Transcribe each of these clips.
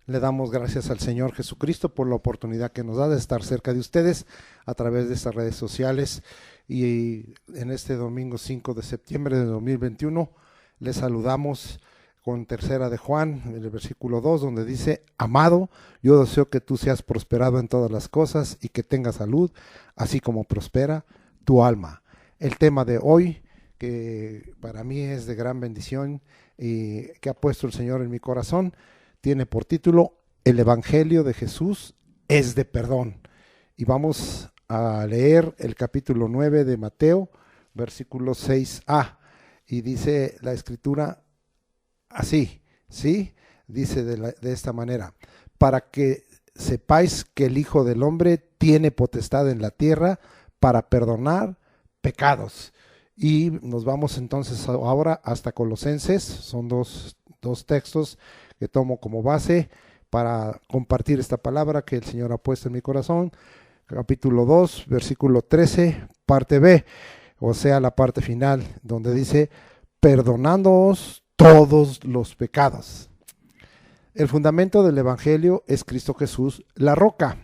Le damos gracias al Señor Jesucristo por la oportunidad que nos da de estar cerca de ustedes a través de estas redes sociales. Y en este domingo 5 de septiembre de 2021 les saludamos con tercera de Juan, en el versículo 2, donde dice: Amado, yo deseo que tú seas prosperado en todas las cosas y que tengas salud, así como prospera tu alma. El tema de hoy, que para mí es de gran bendición y que ha puesto el Señor en mi corazón, tiene por título: El Evangelio de Jesús es de perdón. Y vamos a leer el capítulo 9 de Mateo, versículo 6a. Y dice la escritura así, ¿sí? Dice de esta manera: para que sepáis que el Hijo del Hombre tiene potestad en la tierra para perdonar pecados. Y nos vamos entonces ahora hasta Colosenses. Son dos textos que tomo como base para compartir esta palabra que el Señor ha puesto en mi corazón. Capítulo 2, versículo 13, parte B, o sea, la parte final, donde dice: perdonándoos todos los pecados. El fundamento del Evangelio es Cristo Jesús, la roca,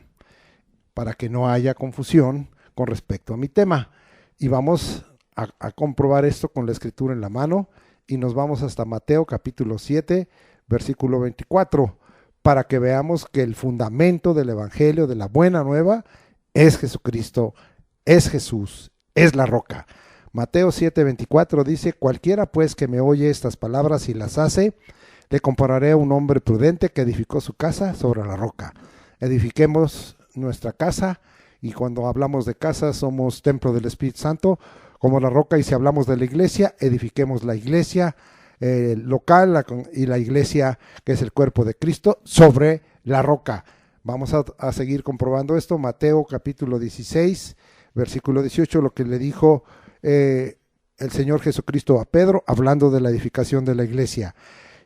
para que no haya confusión con respecto a mi tema. Y vamos a comprobar esto con la escritura en la mano, y nos vamos hasta Mateo capítulo 7, versículo 24, para que veamos que el fundamento del Evangelio, de la buena nueva, es Jesucristo, es Jesús, es la roca. Mateo 7, 24 dice: cualquiera pues que me oye estas palabras y las hace, le compararé a un hombre prudente que edificó su casa sobre la roca. Edifiquemos nuestra casa, y cuando hablamos de casa somos templo del Espíritu Santo, como la roca. Y si hablamos de la iglesia, edifiquemos la iglesia local y la iglesia que es el cuerpo de Cristo sobre la roca. Vamos a seguir comprobando esto. Mateo capítulo 16, versículo 18, lo que le dijo el Señor Jesucristo a Pedro, hablando de la edificación de la iglesia: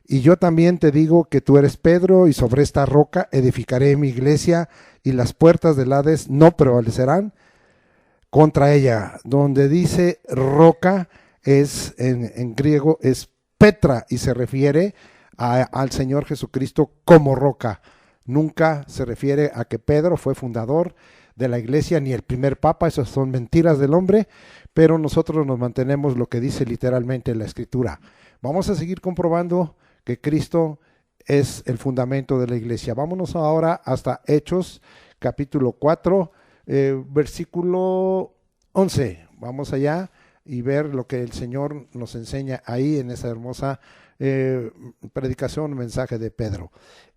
y yo también te digo que tú eres Pedro, y sobre esta roca edificaré mi iglesia, y las puertas del Hades no prevalecerán contra ella. Donde dice roca es en griego es Petra, y se refiere al Señor Jesucristo como roca. Nunca se refiere a que Pedro fue fundador de la iglesia, ni el primer papa. Esas son mentiras del hombre, pero nosotros nos mantenemos lo que dice literalmente la escritura. Vamos a seguir comprobando que Cristo es el fundamento de la iglesia. Vámonos ahora hasta Hechos capítulo 4, versículo 11. Vamos allá y ver lo que el Señor nos enseña ahí en esa hermosa predicación, mensaje de Pedro.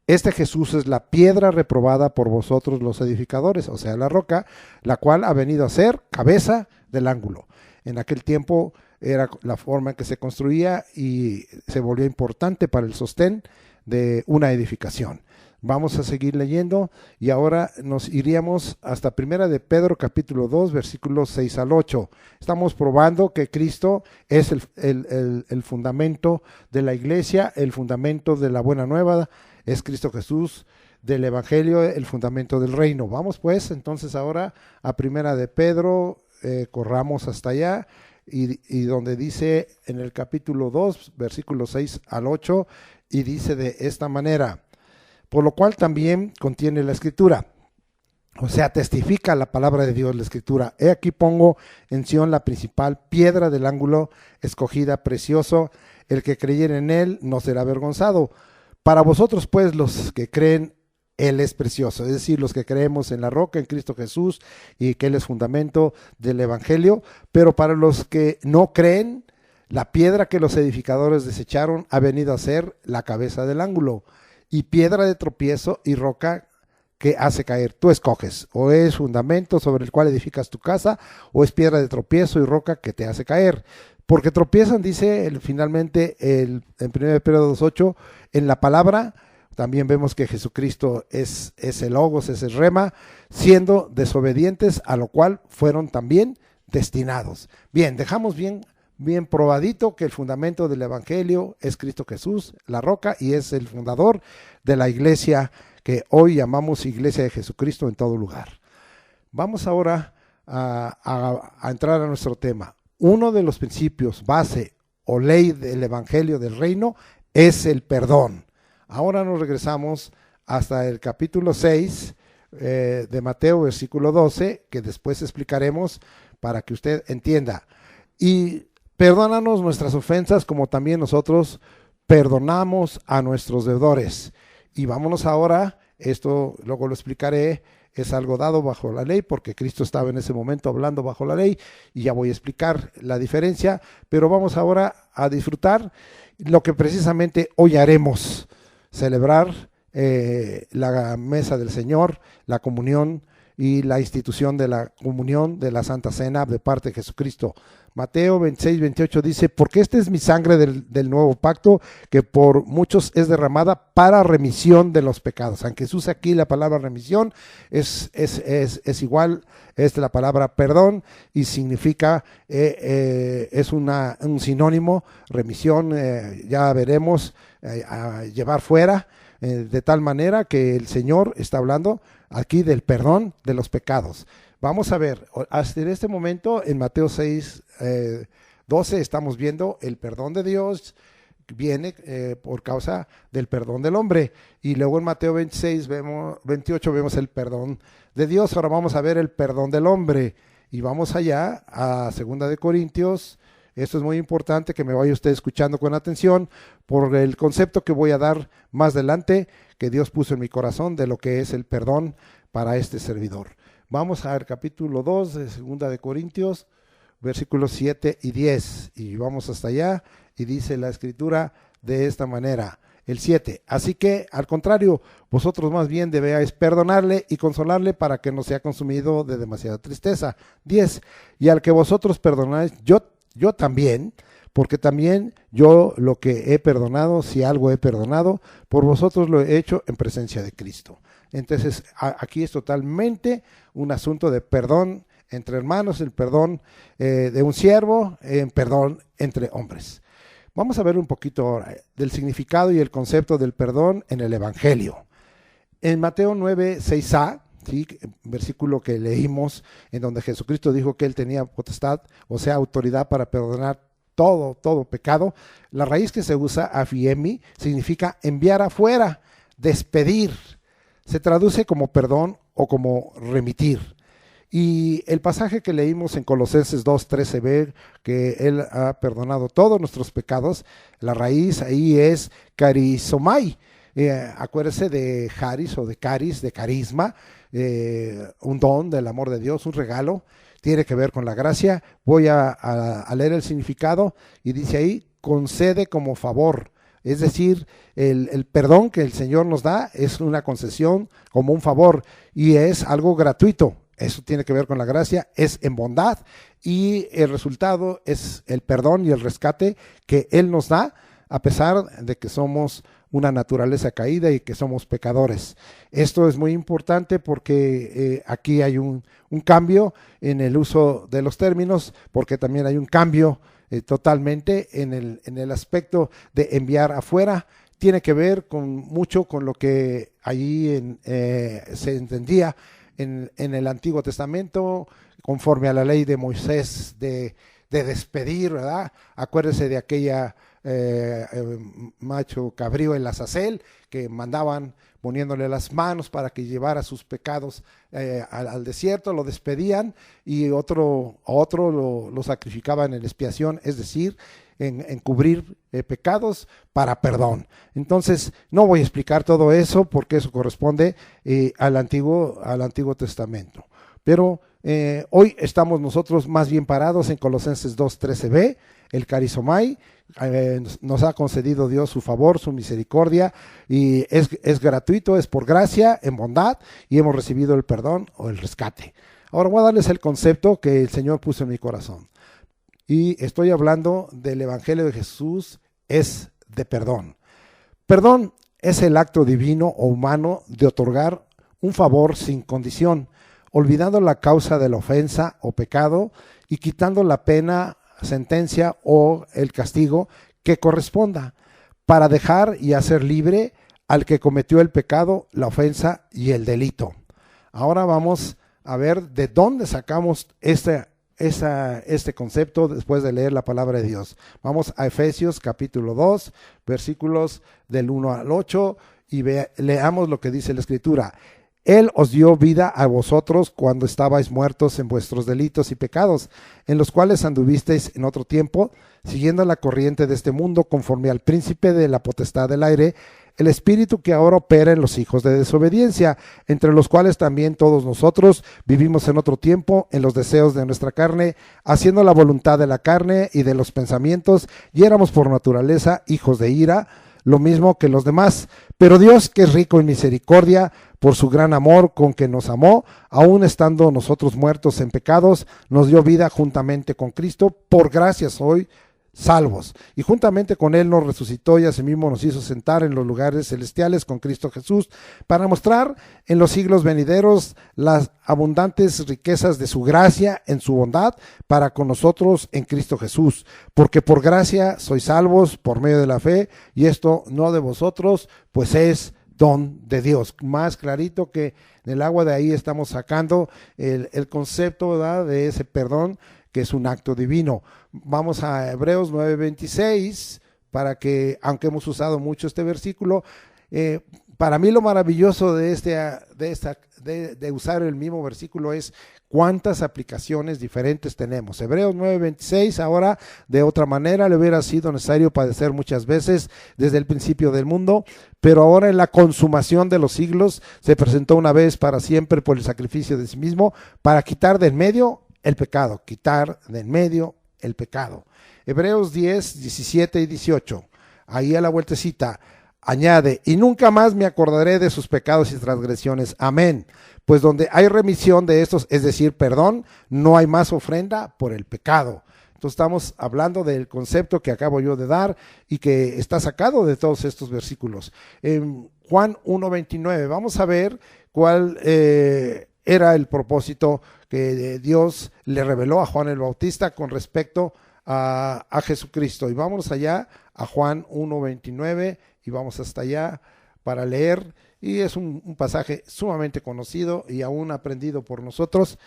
Este Jesús es la piedra reprobada por vosotros los edificadores, o sea, la roca, la cual ha venido a ser cabeza del ángulo. En aquel tiempo era la forma en que se construía y se volvió importante para el sostén de una edificación. Vamos a seguir leyendo y ahora nos iríamos hasta primera de Pedro capítulo 2, versículos 6 al 8. Estamos probando que Cristo es el fundamento de la iglesia, el fundamento de la buena nueva, es Cristo Jesús, del Evangelio, el fundamento del reino. Vamos pues entonces ahora a primera de Pedro, corramos hasta allá, y donde dice en el capítulo 2, versículos 6 al 8, y dice de esta manera: por lo cual también contiene la escritura, o sea, testifica la palabra de Dios la escritura: he aquí pongo en Sión la principal piedra del ángulo, escogida, precioso, el que creyere en él no será avergonzado. Para vosotros pues los que creen, él es precioso, es decir, los que creemos en la roca, en Cristo Jesús, y que él es fundamento del Evangelio. Pero para los que no creen, la piedra que los edificadores desecharon ha venido a ser la cabeza del ángulo, y piedra de tropiezo y roca que hace caer. Tú escoges: o es fundamento sobre el cual edificas tu casa, o es piedra de tropiezo y roca que te hace caer. Porque tropiezan, dice finalmente en 1 Pedro 2:8, en la palabra. También vemos que Jesucristo es el Logos, es el Rema, siendo desobedientes, a lo cual fueron también destinados. Bien, dejamos bien probadito que el fundamento del Evangelio es Cristo Jesús, la roca, y es el fundador de la iglesia que hoy llamamos Iglesia de Jesucristo en todo lugar. Vamos ahora a entrar a nuestro tema. Uno de los principios base o ley del Evangelio del reino es el perdón. Ahora nos regresamos hasta el capítulo 6 de Mateo, versículo 12, que después explicaremos para que usted entienda. Y perdónanos nuestras ofensas como también nosotros perdonamos a nuestros deudores. Y vámonos ahora, esto luego lo explicaré, es algo dado bajo la ley, porque Cristo estaba en ese momento hablando bajo la ley, y ya voy a explicar la diferencia, pero vamos ahora a disfrutar lo que precisamente hoy haremos, celebrar la mesa del Señor, la comunión y la institución de la comunión de la Santa Cena de parte de Jesucristo. Mateo 26, 28 dice, porque esta es mi sangre del nuevo pacto, que por muchos es derramada para remisión de los pecados. Aunque se usa aquí la palabra remisión, es igual, es la palabra perdón, y significa, es un sinónimo, remisión, ya veremos, a llevar fuera, de tal manera que el Señor está hablando aquí del perdón de los pecados. Vamos a ver, hasta este momento en Mateo 6, 12 estamos viendo el perdón de Dios viene por causa del perdón del hombre, y luego en Mateo 26, 28 vemos el perdón de Dios. Ahora vamos a ver el perdón del hombre, y vamos allá a 2 de Corintios. Esto es muy importante que me vaya usted escuchando con atención por el concepto que voy a dar más adelante, que Dios puso en mi corazón de lo que es el perdón para este servidor. Vamos al capítulo 2 de 2 de Corintios, versículos 7 y 10, y vamos hasta allá, y dice la escritura de esta manera, el 7, así que al contrario, vosotros más bien debéis perdonarle y consolarle para que no sea consumido de demasiada tristeza. 10, y al que vosotros perdonáis, yo también, porque también yo lo que he perdonado, si algo he perdonado, por vosotros lo he hecho en presencia de Cristo. Entonces, aquí es totalmente un asunto de perdón entre hermanos, el perdón de un siervo, perdón entre hombres. Vamos a ver un poquito ahora del significado y el concepto del perdón en el Evangelio. En Mateo 9, 6a, ¿sí? Versículo que leímos, en donde Jesucristo dijo que él tenía potestad, o sea, autoridad para perdonar todo pecado. La raíz que se usa, afiemi, significa enviar afuera, despedir. Se traduce como perdón o como remitir. Y el pasaje que leímos en Colosenses 2:13b, que él ha perdonado todos nuestros pecados, la raíz ahí es carisomai. Acuérdese de charis o de caris, de carisma, un don del amor de Dios, un regalo, tiene que ver con la gracia. Voy a leer el significado y dice ahí, concede como favor. Es decir, el perdón que el Señor nos da es una concesión como un favor, y es algo gratuito. Eso tiene que ver con la gracia, es en bondad, y el resultado es el perdón y el rescate que Él nos da, a pesar de que somos una naturaleza caída y que somos pecadores. Esto es muy importante porque aquí hay un cambio en el uso de los términos, porque también hay un cambio totalmente en el aspecto de enviar afuera. Tiene que ver mucho con lo que allí se entendía en el Antiguo Testamento, conforme a la ley de Moisés de despedir, ¿verdad? Acuérdese de aquella macho cabrío en la Azazel, que mandaban poniéndole las manos para que llevara sus pecados al desierto, lo despedían, y otro lo sacrificaban en expiación, es decir, en cubrir pecados para perdón. Entonces, no voy a explicar todo eso porque eso corresponde al Antiguo Testamento. Pero hoy estamos nosotros más bien parados en Colosenses 2:13b, el carisomai. Nos ha concedido Dios su favor, su misericordia, y es gratuito, es por gracia, en bondad, y hemos recibido el perdón o el rescate. Ahora voy a darles el concepto que el Señor puso en mi corazón. Y estoy hablando del Evangelio de Jesús, es de perdón. Perdón es el acto divino o humano de otorgar un favor sin condición, olvidando la causa de la ofensa o pecado y quitando la pena, sentencia o el castigo que corresponda, para dejar y hacer libre al que cometió el pecado, la ofensa y el delito. Ahora vamos a ver de dónde sacamos este concepto después de leer la palabra de Dios. Vamos a Efesios capítulo 2, versículos del 1 al 8, y leamos lo que dice la Escritura. Él os dio vida a vosotros cuando estabais muertos en vuestros delitos y pecados, en los cuales anduvisteis en otro tiempo, siguiendo la corriente de este mundo, conforme al príncipe de la potestad del aire, el espíritu que ahora opera en los hijos de desobediencia, entre los cuales también todos nosotros vivimos en otro tiempo, en los deseos de nuestra carne, haciendo la voluntad de la carne y de los pensamientos, y éramos por naturaleza hijos de ira, lo mismo que los demás. Pero Dios, que es rico en misericordia, por su gran amor con que nos amó, aun estando nosotros muertos en pecados, nos dio vida juntamente con Cristo. Por gracia sois salvos. Y juntamente con Él nos resucitó y asimismo nos hizo sentar en los lugares celestiales con Cristo Jesús, para mostrar en los siglos venideros las abundantes riquezas de su gracia en su bondad para con nosotros en Cristo Jesús. Porque por gracia sois salvos por medio de la fe, y esto no de vosotros, pues es don de Dios. Más clarito que en el agua, de ahí estamos sacando el concepto, ¿verdad?, de ese perdón, que es un acto divino. Vamos a Hebreos 9:26, para que, aunque hemos usado mucho este versículo, para mí lo maravilloso de usar el mismo versículo es cuántas aplicaciones diferentes tenemos. Hebreos 9:26, ahora de otra manera le hubiera sido necesario padecer muchas veces desde el principio del mundo, pero ahora en la consumación de los siglos se presentó una vez para siempre por el sacrificio de sí mismo, para quitar de en medio el pecado, quitar de en medio el pecado. Hebreos 10:17 y 18, ahí a la vueltecita, añade, y nunca más me acordaré de sus pecados y transgresiones. Amén. Pues donde hay remisión de estos, es decir, perdón, no hay más ofrenda por el pecado. Entonces estamos hablando del concepto que acabo yo de dar y que está sacado de todos estos versículos. En Juan 1:29, vamos a ver cuál era el propósito que Dios le reveló a Juan el Bautista con respecto a Jesucristo. Y vamos allá a Juan 1:29 y vamos hasta allá para leer. Y es un pasaje sumamente conocido y aún aprendido por nosotros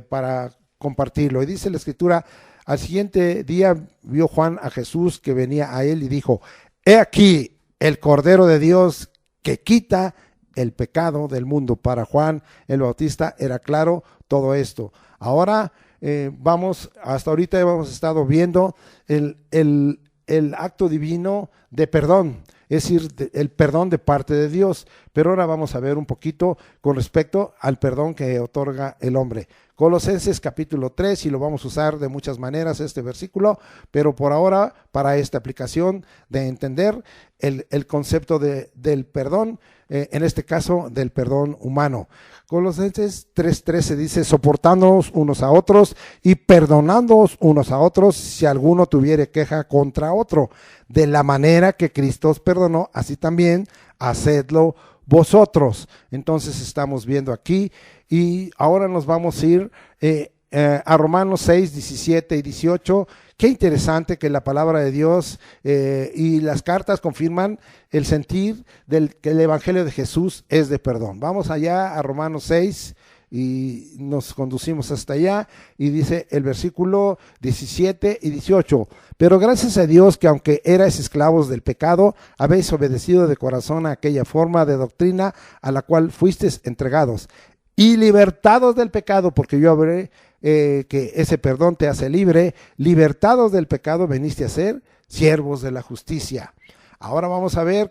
para compartirlo. Y dice la Escritura, al siguiente día vio Juan a Jesús que venía a él y dijo, he aquí el Cordero de Dios que quita el pecado del mundo. Para Juan el Bautista era claro todo esto. Ahora hasta ahorita hemos estado viendo el acto divino de perdón, es decir, el perdón de parte de Dios. Pero ahora vamos a ver un poquito con respecto al perdón que otorga el hombre. Colosenses capítulo 3, y lo vamos a usar de muchas maneras este versículo, pero por ahora, para esta aplicación de entender el concepto del perdón, en este caso del perdón humano. Colosenses 3:13 dice, soportándonos unos a otros y perdonándoos unos a otros si alguno tuviere queja contra otro, de la manera que Cristo os perdonó, así también hacedlo vosotros. Entonces estamos viendo aquí, y ahora nos vamos a ir a Romanos 6:17 y 18. Qué interesante que la palabra de Dios y las cartas confirman el sentir que el Evangelio de Jesús es de perdón. Vamos allá a Romanos 6 y nos conducimos hasta allá, y dice el versículo 17 y 18, pero gracias a Dios que aunque erais esclavos del pecado, habéis obedecido de corazón a aquella forma de doctrina a la cual fuisteis entregados, y libertados del pecado, porque yo habré que ese perdón te hace libre, libertados del pecado veniste a ser siervos de la justicia. Ahora vamos a ver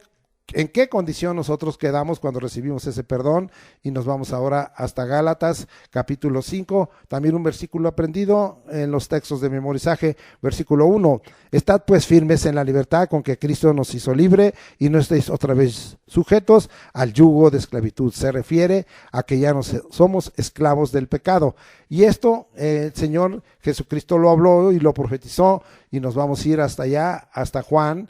en qué condición nosotros quedamos cuando recibimos ese perdón, y nos vamos ahora hasta Gálatas capítulo 5, también un versículo aprendido en los textos de memorizaje. Versículo 1, estad pues firmes en la libertad con que Cristo nos hizo libre, y no estéis otra vez sujetos al yugo de esclavitud. Se refiere a que ya no somos esclavos del pecado, y esto el Señor Jesucristo lo habló y lo profetizó, y nos vamos a ir hasta allá, hasta Juan,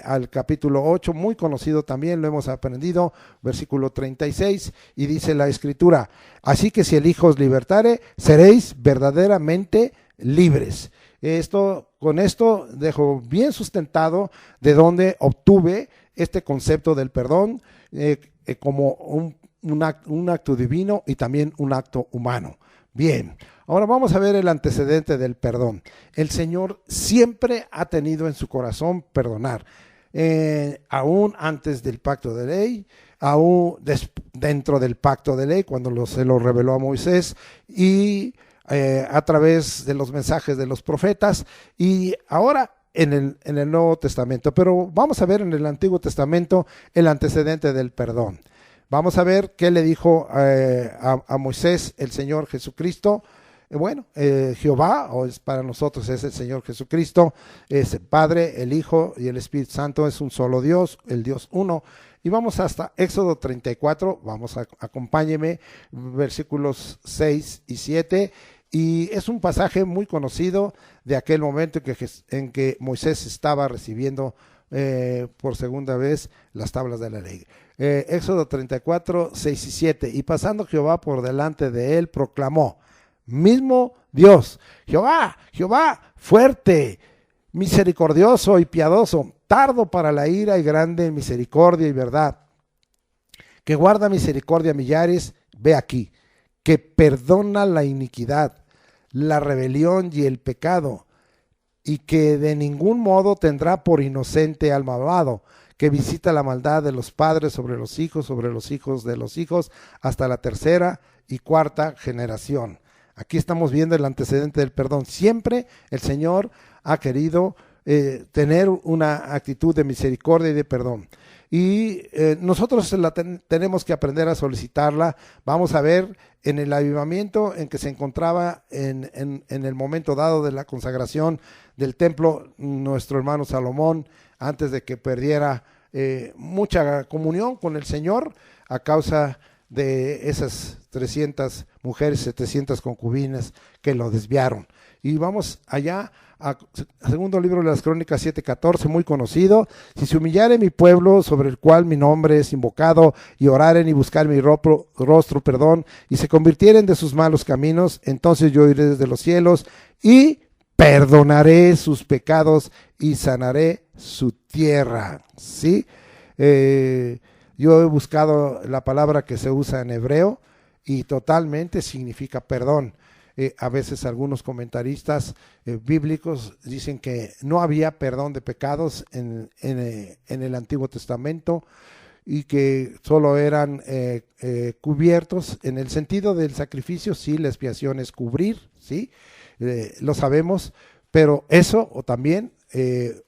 al capítulo 8, muy conocido también, lo hemos aprendido, versículo 36, y dice la Escritura, así que si el Hijo os libertare, seréis verdaderamente libres. Con esto dejo bien sustentado de dónde obtuve este concepto del perdón como un acto divino y también un acto humano. Bien, ahora vamos a ver el antecedente del perdón. El Señor siempre ha tenido en su corazón perdonar. aún antes del pacto de ley, aún dentro del pacto de ley, cuando se lo reveló a Moisés, y a través de los mensajes de los profetas, y ahora en el Nuevo Testamento. Pero vamos a ver en el Antiguo Testamento el antecedente del perdón. Vamos a ver qué le dijo a Moisés el Señor Jesucristo. Bueno, Jehová, o es para nosotros es el Señor Jesucristo, es el Padre, el Hijo y el Espíritu Santo, es un solo Dios, el Dios uno. Y vamos hasta Éxodo 34, acompáñeme, versículos 6 y 7. Y es un pasaje muy conocido de aquel momento en que Moisés estaba recibiendo por segunda vez las tablas de la ley. Éxodo 34, 6 y 7. Y pasando Jehová por delante de él, proclamó: mismo Dios, Jehová, Jehová, fuerte, misericordioso y piadoso, tardo para la ira y grande en misericordia y verdad, que guarda misericordia a millares, ve aquí, que perdona la iniquidad, la rebelión y el pecado, y que de ningún modo tendrá por inocente al malvado, que visita la maldad de los padres sobre los hijos de los hijos, hasta la tercera y cuarta generación. Aquí estamos viendo el antecedente del perdón. Siempre el Señor ha querido tener una actitud de misericordia y de perdón. Y nosotros tenemos que aprender a solicitarla. Vamos a ver en el avivamiento en que se encontraba en el momento dado de la consagración del templo, nuestro hermano Salomón, antes de que perdiera mucha comunión con el Señor a causa de esas 300 mujeres, 700 concubinas que lo desviaron. Y vamos allá a segundo libro de las Crónicas 7:14, muy conocido: si se humillare mi pueblo, sobre el cual mi nombre es invocado, y oraren y buscar mi rostro, y se convirtieren de sus malos caminos, entonces yo iré desde los cielos y perdonaré sus pecados y sanaré su tierra. ¿Sí? Yo he buscado la palabra que se usa en hebreo y totalmente significa perdón. A veces algunos comentaristas bíblicos dicen que no había perdón de pecados en el Antiguo Testamento y que solo eran cubiertos en el sentido del sacrificio. Sí, la expiación es cubrir, sí, lo sabemos, pero eso o también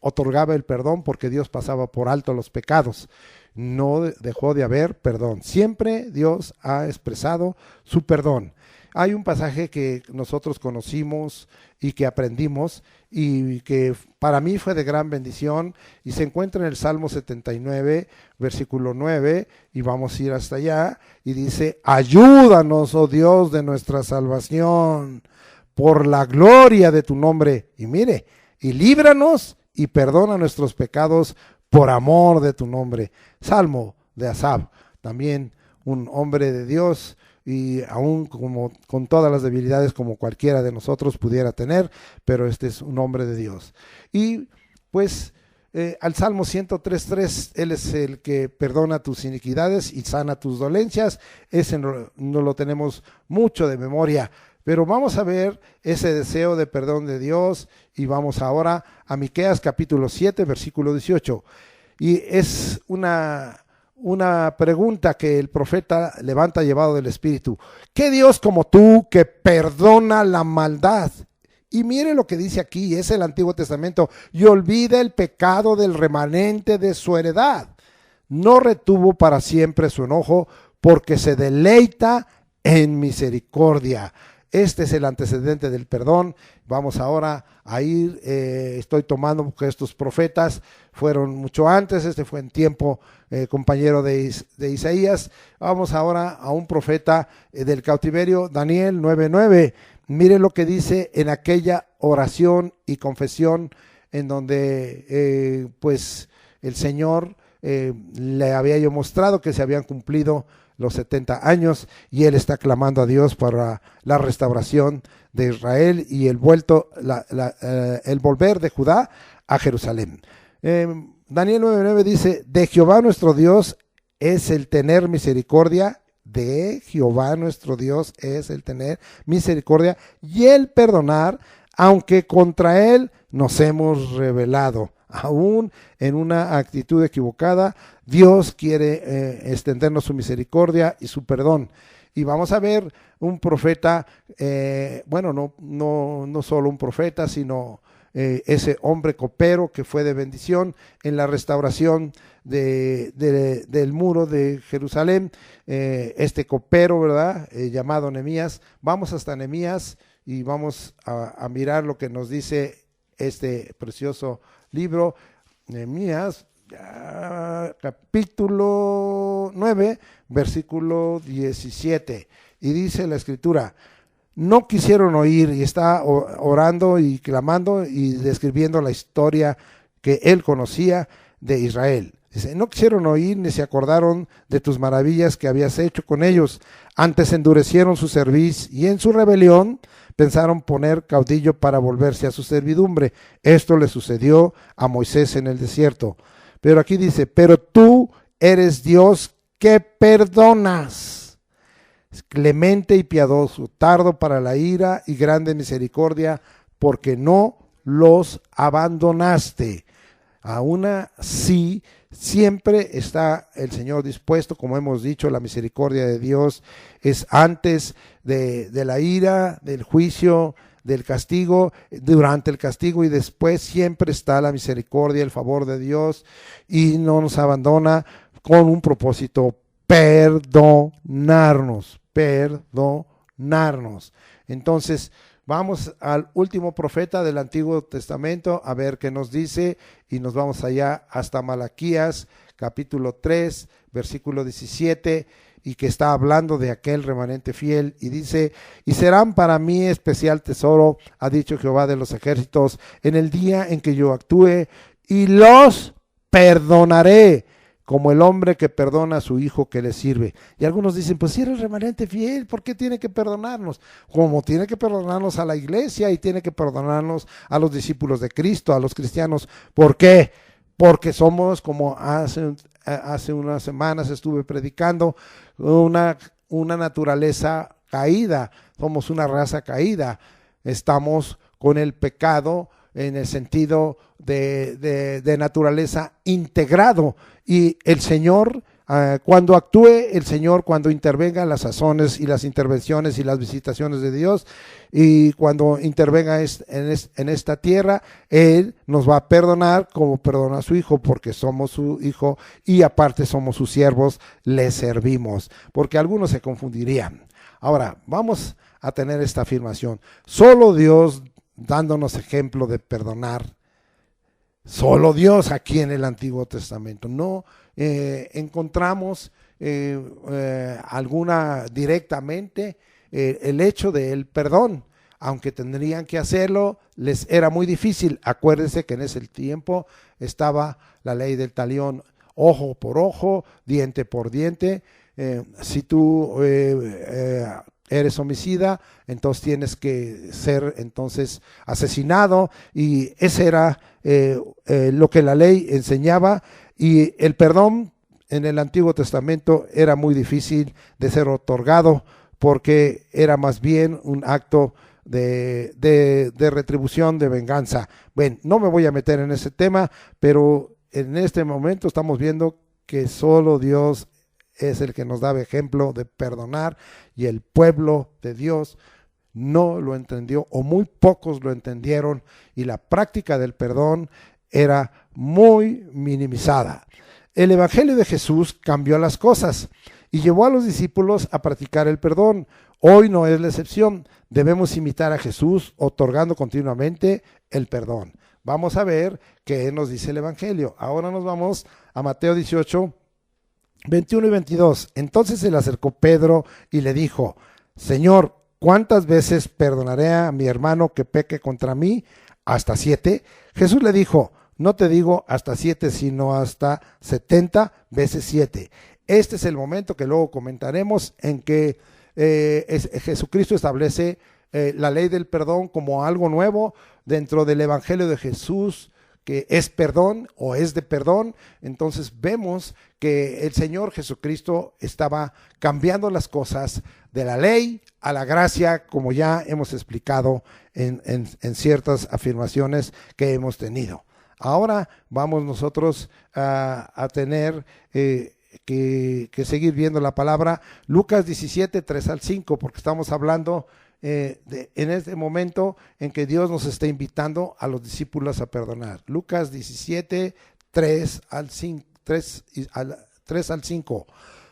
otorgaba el perdón porque Dios pasaba por alto los pecados. No dejó de haber perdón. Siempre Dios ha expresado su perdón. Hay un pasaje que nosotros conocimos y que aprendimos y que para mí fue de gran bendición y se encuentra en el Salmo 79, versículo 9, y vamos a ir hasta allá, y dice: ayúdanos, oh Dios de nuestra salvación, por la gloria de tu nombre, y mire, y líbranos y perdona nuestros pecados por amor de tu nombre. Salmo de Asaf, también un hombre de Dios, y aún con todas las debilidades como cualquiera de nosotros pudiera tener, pero este es un hombre de Dios. Y pues al Salmo 103:3, Él es el que perdona tus iniquidades y sana tus dolencias. Ese no lo tenemos mucho de memoria, pero vamos a ver ese deseo de perdón de Dios, y vamos ahora a Miqueas capítulo 7, versículo 18. Y es una pregunta que el profeta levanta llevado del Espíritu. ¿Qué Dios como tú que perdona la maldad? Y mire lo que dice aquí, es el Antiguo Testamento: y olvida el pecado del remanente de su heredad. No retuvo para siempre su enojo, porque se deleita en misericordia. Este es el antecedente del perdón. Vamos ahora a ir, estoy tomando porque estos profetas fueron mucho antes, este fue en tiempo compañero de Isaías. Vamos ahora a un profeta del cautiverio, Daniel 9:9. Miren lo que dice en aquella oración y confesión en donde pues el Señor le había yo mostrado que se habían cumplido los 70 años y él está clamando a Dios para la restauración de Israel y el volver de Judá a Jerusalén. Daniel 9:9 dice: de Jehová nuestro Dios es el tener misericordia, de Jehová nuestro Dios es el tener misericordia y el perdonar, aunque contra él nos hemos rebelado. aún en una actitud equivocada, Dios quiere extendernos su misericordia y su perdón. Y vamos a ver un profeta, no solo un profeta, sino ese hombre copero que fue de bendición en la restauración del muro de Jerusalén, este copero, ¿verdad? Llamado Nehemías. Vamos hasta Nehemías y vamos a mirar lo que nos dice este precioso libro, Nehemías, capítulo 9, versículo 17, y dice la escritura: no quisieron oír, y está orando y clamando y describiendo la historia que él conocía de Israel. Dice: no quisieron oír ni se acordaron de tus maravillas que habías hecho con ellos. Antes endurecieron su cerviz y en su rebelión pensaron poner caudillo para volverse a su servidumbre. Esto le sucedió a Moisés en el desierto. Pero aquí dice: pero tú eres Dios que perdonas, clemente y piadoso, tardo para la ira y grande misericordia, porque no los abandonaste. Aún así, siempre está el Señor dispuesto, como hemos dicho, la misericordia de Dios es antes de la ira, del juicio, del castigo, durante el castigo y después siempre está la misericordia, el favor de Dios, y no nos abandona con un propósito: perdonarnos. Entonces, vamos al último profeta del Antiguo Testamento a ver qué nos dice, y nos vamos allá hasta Malaquías, capítulo 3, versículo 17, y que está hablando de aquel remanente fiel, y dice: y serán para mí especial tesoro, ha dicho Jehová de los ejércitos, en el día en que yo actúe, y los perdonaré, como el hombre que perdona a su hijo que le sirve. Y algunos dicen: pues si eres remanente fiel, ¿por qué tiene que perdonarnos? Como tiene que perdonarnos a la iglesia y tiene que perdonarnos a los discípulos de Cristo, a los cristianos. ¿Por qué? Porque somos, como hace unas semanas estuve predicando, una naturaleza caída, somos una raza caída, estamos con el pecado en el sentido de naturaleza integrado, y el Señor, cuando actúe el Señor, cuando intervenga las sazones y las intervenciones y las visitaciones de Dios, y cuando intervenga en esta tierra, Él nos va a perdonar como perdona a su Hijo, porque somos su Hijo y aparte somos sus siervos, le servimos, porque algunos se confundirían. Ahora, vamos a tener esta afirmación: solo Dios dándonos ejemplo de perdonar, solo Dios aquí en el Antiguo Testamento. No encontramos alguna directamente el hecho del perdón, aunque tendrían que hacerlo, les era muy difícil. Acuérdense que en ese tiempo estaba la ley del talión, ojo por ojo, diente por diente. Si tú eres homicida, entonces tienes que ser asesinado, y ese era lo que la ley enseñaba, y el perdón en el Antiguo Testamento era muy difícil de ser otorgado, porque era más bien un acto de retribución, de venganza. Bueno, no me voy a meter en ese tema, pero en este momento estamos viendo que solo Dios es el que nos da ejemplo de perdonar, y el pueblo de Dios no lo entendió, o muy pocos lo entendieron, y la práctica del perdón era muy minimizada. El Evangelio de Jesús cambió las cosas y llevó a los discípulos a practicar el perdón. Hoy no es la excepción. Debemos imitar a Jesús otorgando continuamente el perdón. Vamos a ver qué nos dice el Evangelio. Ahora nos vamos a Mateo 18, 21 y 22. Entonces se le acercó Pedro y le dijo: Señor, ¿cuántas veces perdonaré a mi hermano que peque contra mí? ¿Hasta 7? Jesús le dijo: no te digo hasta 7, sino hasta 70 veces 7. Este es el momento que luego comentaremos en que Jesucristo establece la ley del perdón como algo nuevo dentro del Evangelio de Jesús, que es perdón o es de perdón. Entonces vemos que el Señor Jesucristo estaba cambiando las cosas de la ley a la gracia, como ya hemos explicado en ciertas afirmaciones que hemos tenido. Ahora vamos nosotros a tener que seguir viendo la palabra. Lucas 17, 3 al 5, porque estamos hablando en este momento en que Dios nos está invitando a los discípulos a perdonar. Lucas 17, 3 al 5.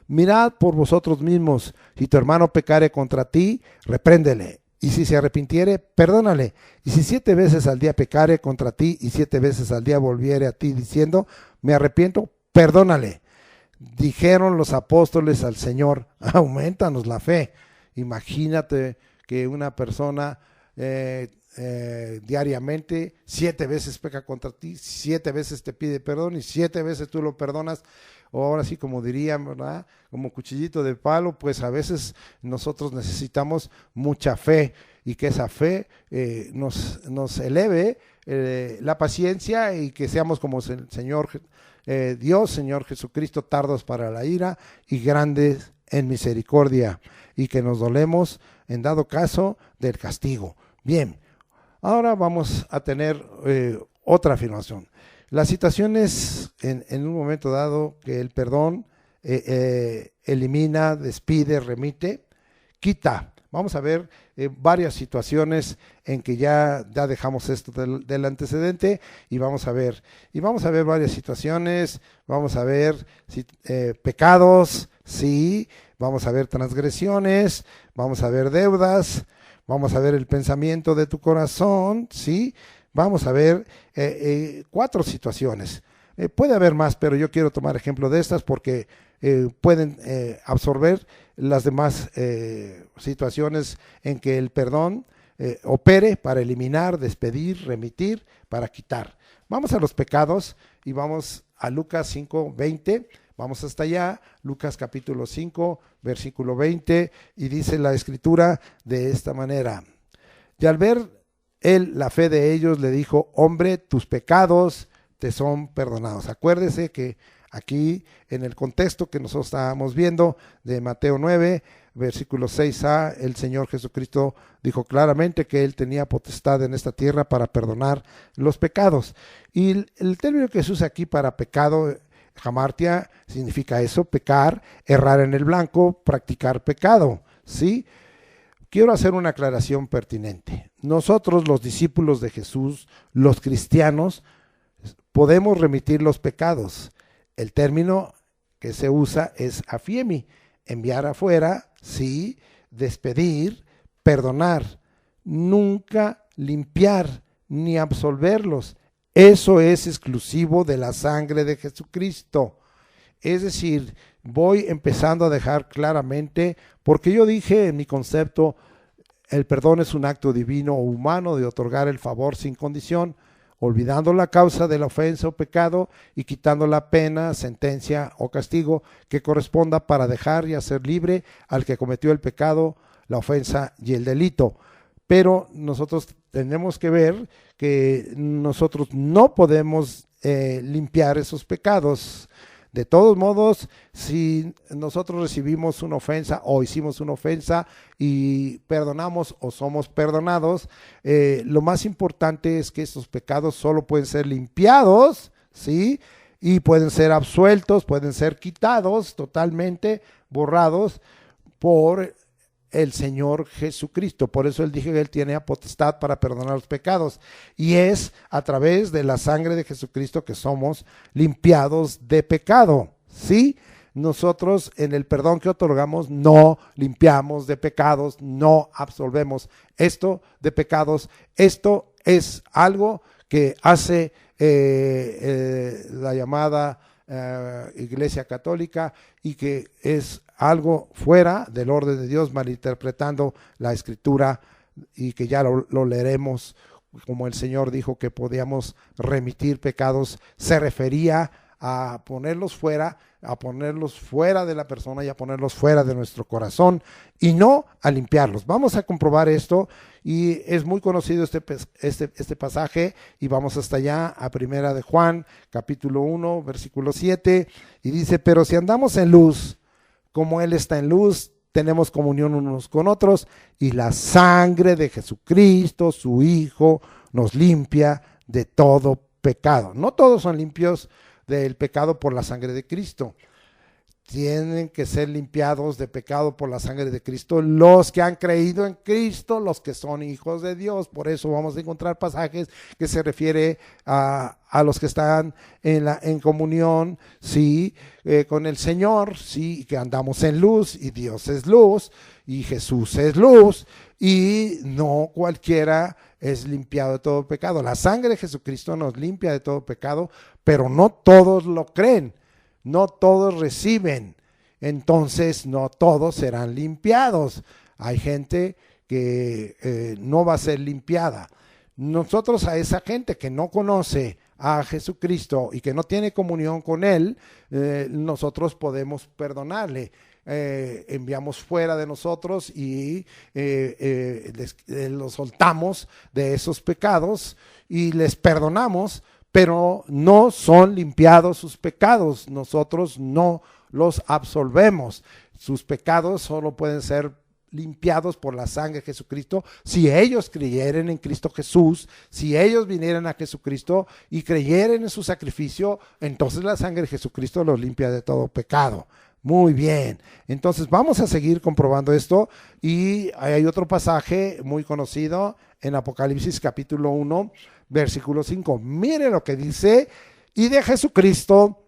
Mirad por vosotros mismos, si tu hermano pecare contra ti, repréndele, y si se arrepintiere, perdónale. Y si 7 veces al día pecare contra ti, y 7 veces al día volviere a ti diciendo, me arrepiento, perdónale. Dijeron los apóstoles al Señor, aumentanos la fe. Imagínate que una persona diariamente 7 veces peca contra ti, 7 veces te pide perdón y 7 veces tú lo perdonas. O ahora sí, como dirían, ¿verdad? Como cuchillito de palo, pues a veces nosotros necesitamos mucha fe, y que esa fe nos eleve la paciencia, y que seamos como el Señor Dios, Señor Jesucristo, tardos para la ira y grandes en misericordia, y que nos dolemos en dado caso del castigo. Bien, ahora vamos a tener otra afirmación. Las situaciones en un momento dado que el perdón elimina, despide, remite, quita. Vamos a ver varias situaciones en que ya dejamos esto del antecedente, y vamos a ver varias situaciones. Vamos a ver pecados, sí, vamos a ver transgresiones, vamos a ver deudas, vamos a ver el pensamiento de tu corazón, sí. Vamos a ver 4 situaciones. Puede haber más, pero yo quiero tomar ejemplo de estas porque pueden absorber las demás situaciones en que el perdón opere para eliminar, despedir, remitir, para quitar. Vamos a los pecados y vamos a Lucas 5, 20. Vamos hasta allá, Lucas capítulo 5, versículo 20, y dice la escritura de esta manera. Y al ver él la fe de ellos, le dijo, hombre, tus pecados te son perdonados. Acuérdese que aquí, en el contexto que nosotros estábamos viendo de Mateo 9, versículo 6a, el Señor Jesucristo dijo claramente que Él tenía potestad en esta tierra para perdonar los pecados. Y el término que se usa aquí para pecado, hamartia, significa eso, pecar, errar en el blanco, practicar pecado, ¿sí? Quiero hacer una aclaración pertinente. Nosotros, los discípulos de Jesús, los cristianos, podemos remitir los pecados. El término que se usa es afiemi, enviar afuera, sí, despedir, perdonar, nunca limpiar ni absolverlos. Eso es exclusivo de la sangre de Jesucristo. Es decir, voy empezando a dejar claramente, porque yo dije en mi concepto, el perdón es un acto divino o humano de otorgar el favor sin condición, olvidando la causa de la ofensa o pecado y quitando la pena, sentencia o castigo que corresponda para dejar y hacer libre al que cometió el pecado, la ofensa y el delito. Pero nosotros tenemos que ver que nosotros no podemos limpiar esos pecados. De todos modos, si nosotros recibimos una ofensa o hicimos una ofensa y perdonamos o somos perdonados, lo más importante es que estos pecados solo pueden ser limpiados, ¿sí? Y pueden ser absueltos, pueden ser quitados totalmente, borrados por el Señor Jesucristo. Por eso Él dijo que Él tiene potestad para perdonar los pecados, y es a través de la sangre de Jesucristo que somos limpiados de pecado, ¿sí? Nosotros en el perdón que otorgamos no limpiamos de pecados, no absolvemos esto de pecados. Esto es algo que hace la llamada Iglesia Católica, y que es algo fuera del orden de Dios, malinterpretando la Escritura, y que ya lo leeremos, como el Señor dijo que podíamos remitir pecados. Se refería a ponerlos fuera de la persona y a ponerlos fuera de nuestro corazón, y no a limpiarlos. Vamos a comprobar esto, y es muy conocido este pasaje, y vamos hasta allá a Primera de Juan, capítulo 1, versículo 7, y dice, pero si andamos en luz, como Él está en luz, tenemos comunión unos con otros, y la sangre de Jesucristo, su Hijo, nos limpia de todo pecado. No todos son limpios del pecado por la sangre de Cristo. Tienen que ser limpiados de pecado por la sangre de Cristo los que han creído en Cristo, los que son hijos de Dios. Por eso vamos a encontrar pasajes que se refiere a los que están en comunión, sí, con el Señor, sí, que andamos en luz y Dios es luz y Jesús es luz y no cualquiera es limpiado de todo pecado. La sangre de Jesucristo nos limpia de todo pecado, pero no todos lo creen. No todos reciben, entonces no todos serán limpiados. Hay gente que no va a ser limpiada. Nosotros a esa gente que no conoce a Jesucristo y que no tiene comunión con Él, nosotros podemos perdonarle. Enviamos fuera de nosotros y los soltamos de esos pecados y les perdonamos, pero no son limpiados sus pecados, nosotros no los absolvemos. Sus pecados solo pueden ser limpiados por la sangre de Jesucristo si ellos creyeren en Cristo Jesús, si ellos vinieran a Jesucristo y creyeren en su sacrificio, entonces la sangre de Jesucristo los limpia de todo pecado. Muy bien, entonces vamos a seguir comprobando esto y hay otro pasaje muy conocido en Apocalipsis capítulo 1, versículo 5. Mire lo que dice: y de Jesucristo,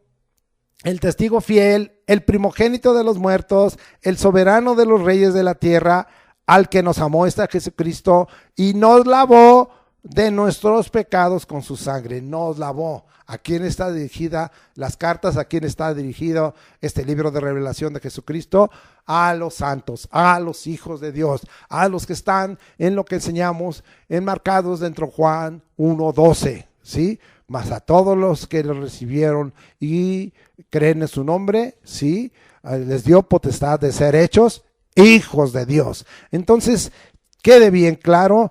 el testigo fiel, el primogénito de los muertos, el soberano de los reyes de la tierra, al que nos amó está Jesucristo y nos lavó de nuestros pecados con su sangre. Nos lavó. ¿A quién está dirigida las cartas? ¿A quién está dirigido este libro de revelación de Jesucristo? A los santos, a los hijos de Dios, a los que están en lo que enseñamos enmarcados dentro de Juan 1:12, ¿sí? Más a todos los que lo recibieron y creen en su nombre, ¿sí? Les dio potestad de ser hechos hijos de Dios. Entonces, quede bien claro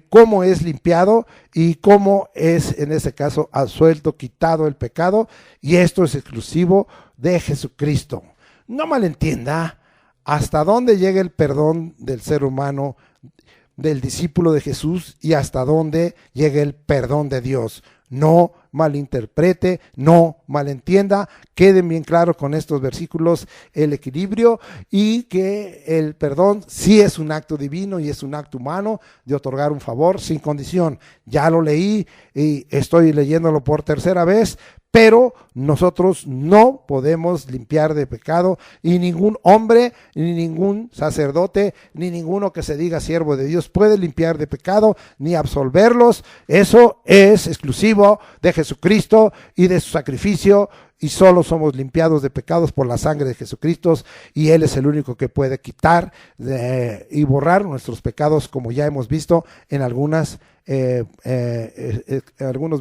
cómo es limpiado y cómo es, en este caso, absuelto, quitado el pecado, y esto es exclusivo de Jesucristo. No malentienda hasta dónde llega el perdón del ser humano, del discípulo de Jesús, y hasta dónde llega el perdón de Dios. No malinterprete, no malentienda, queden bien claros con estos versículos el equilibrio y que el perdón sí es un acto divino y es un acto humano de otorgar un favor sin condición. Ya lo leí y estoy leyéndolo por tercera vez, pero nosotros no podemos limpiar de pecado y ningún hombre, ni ningún sacerdote, ni ninguno que se diga siervo de Dios puede limpiar de pecado ni absolverlos. Eso es exclusivo de Jesucristo y de su sacrificio, y solo somos limpiados de pecados por la sangre de Jesucristo, y Él es el único que puede quitar y borrar nuestros pecados, como ya hemos visto en algunos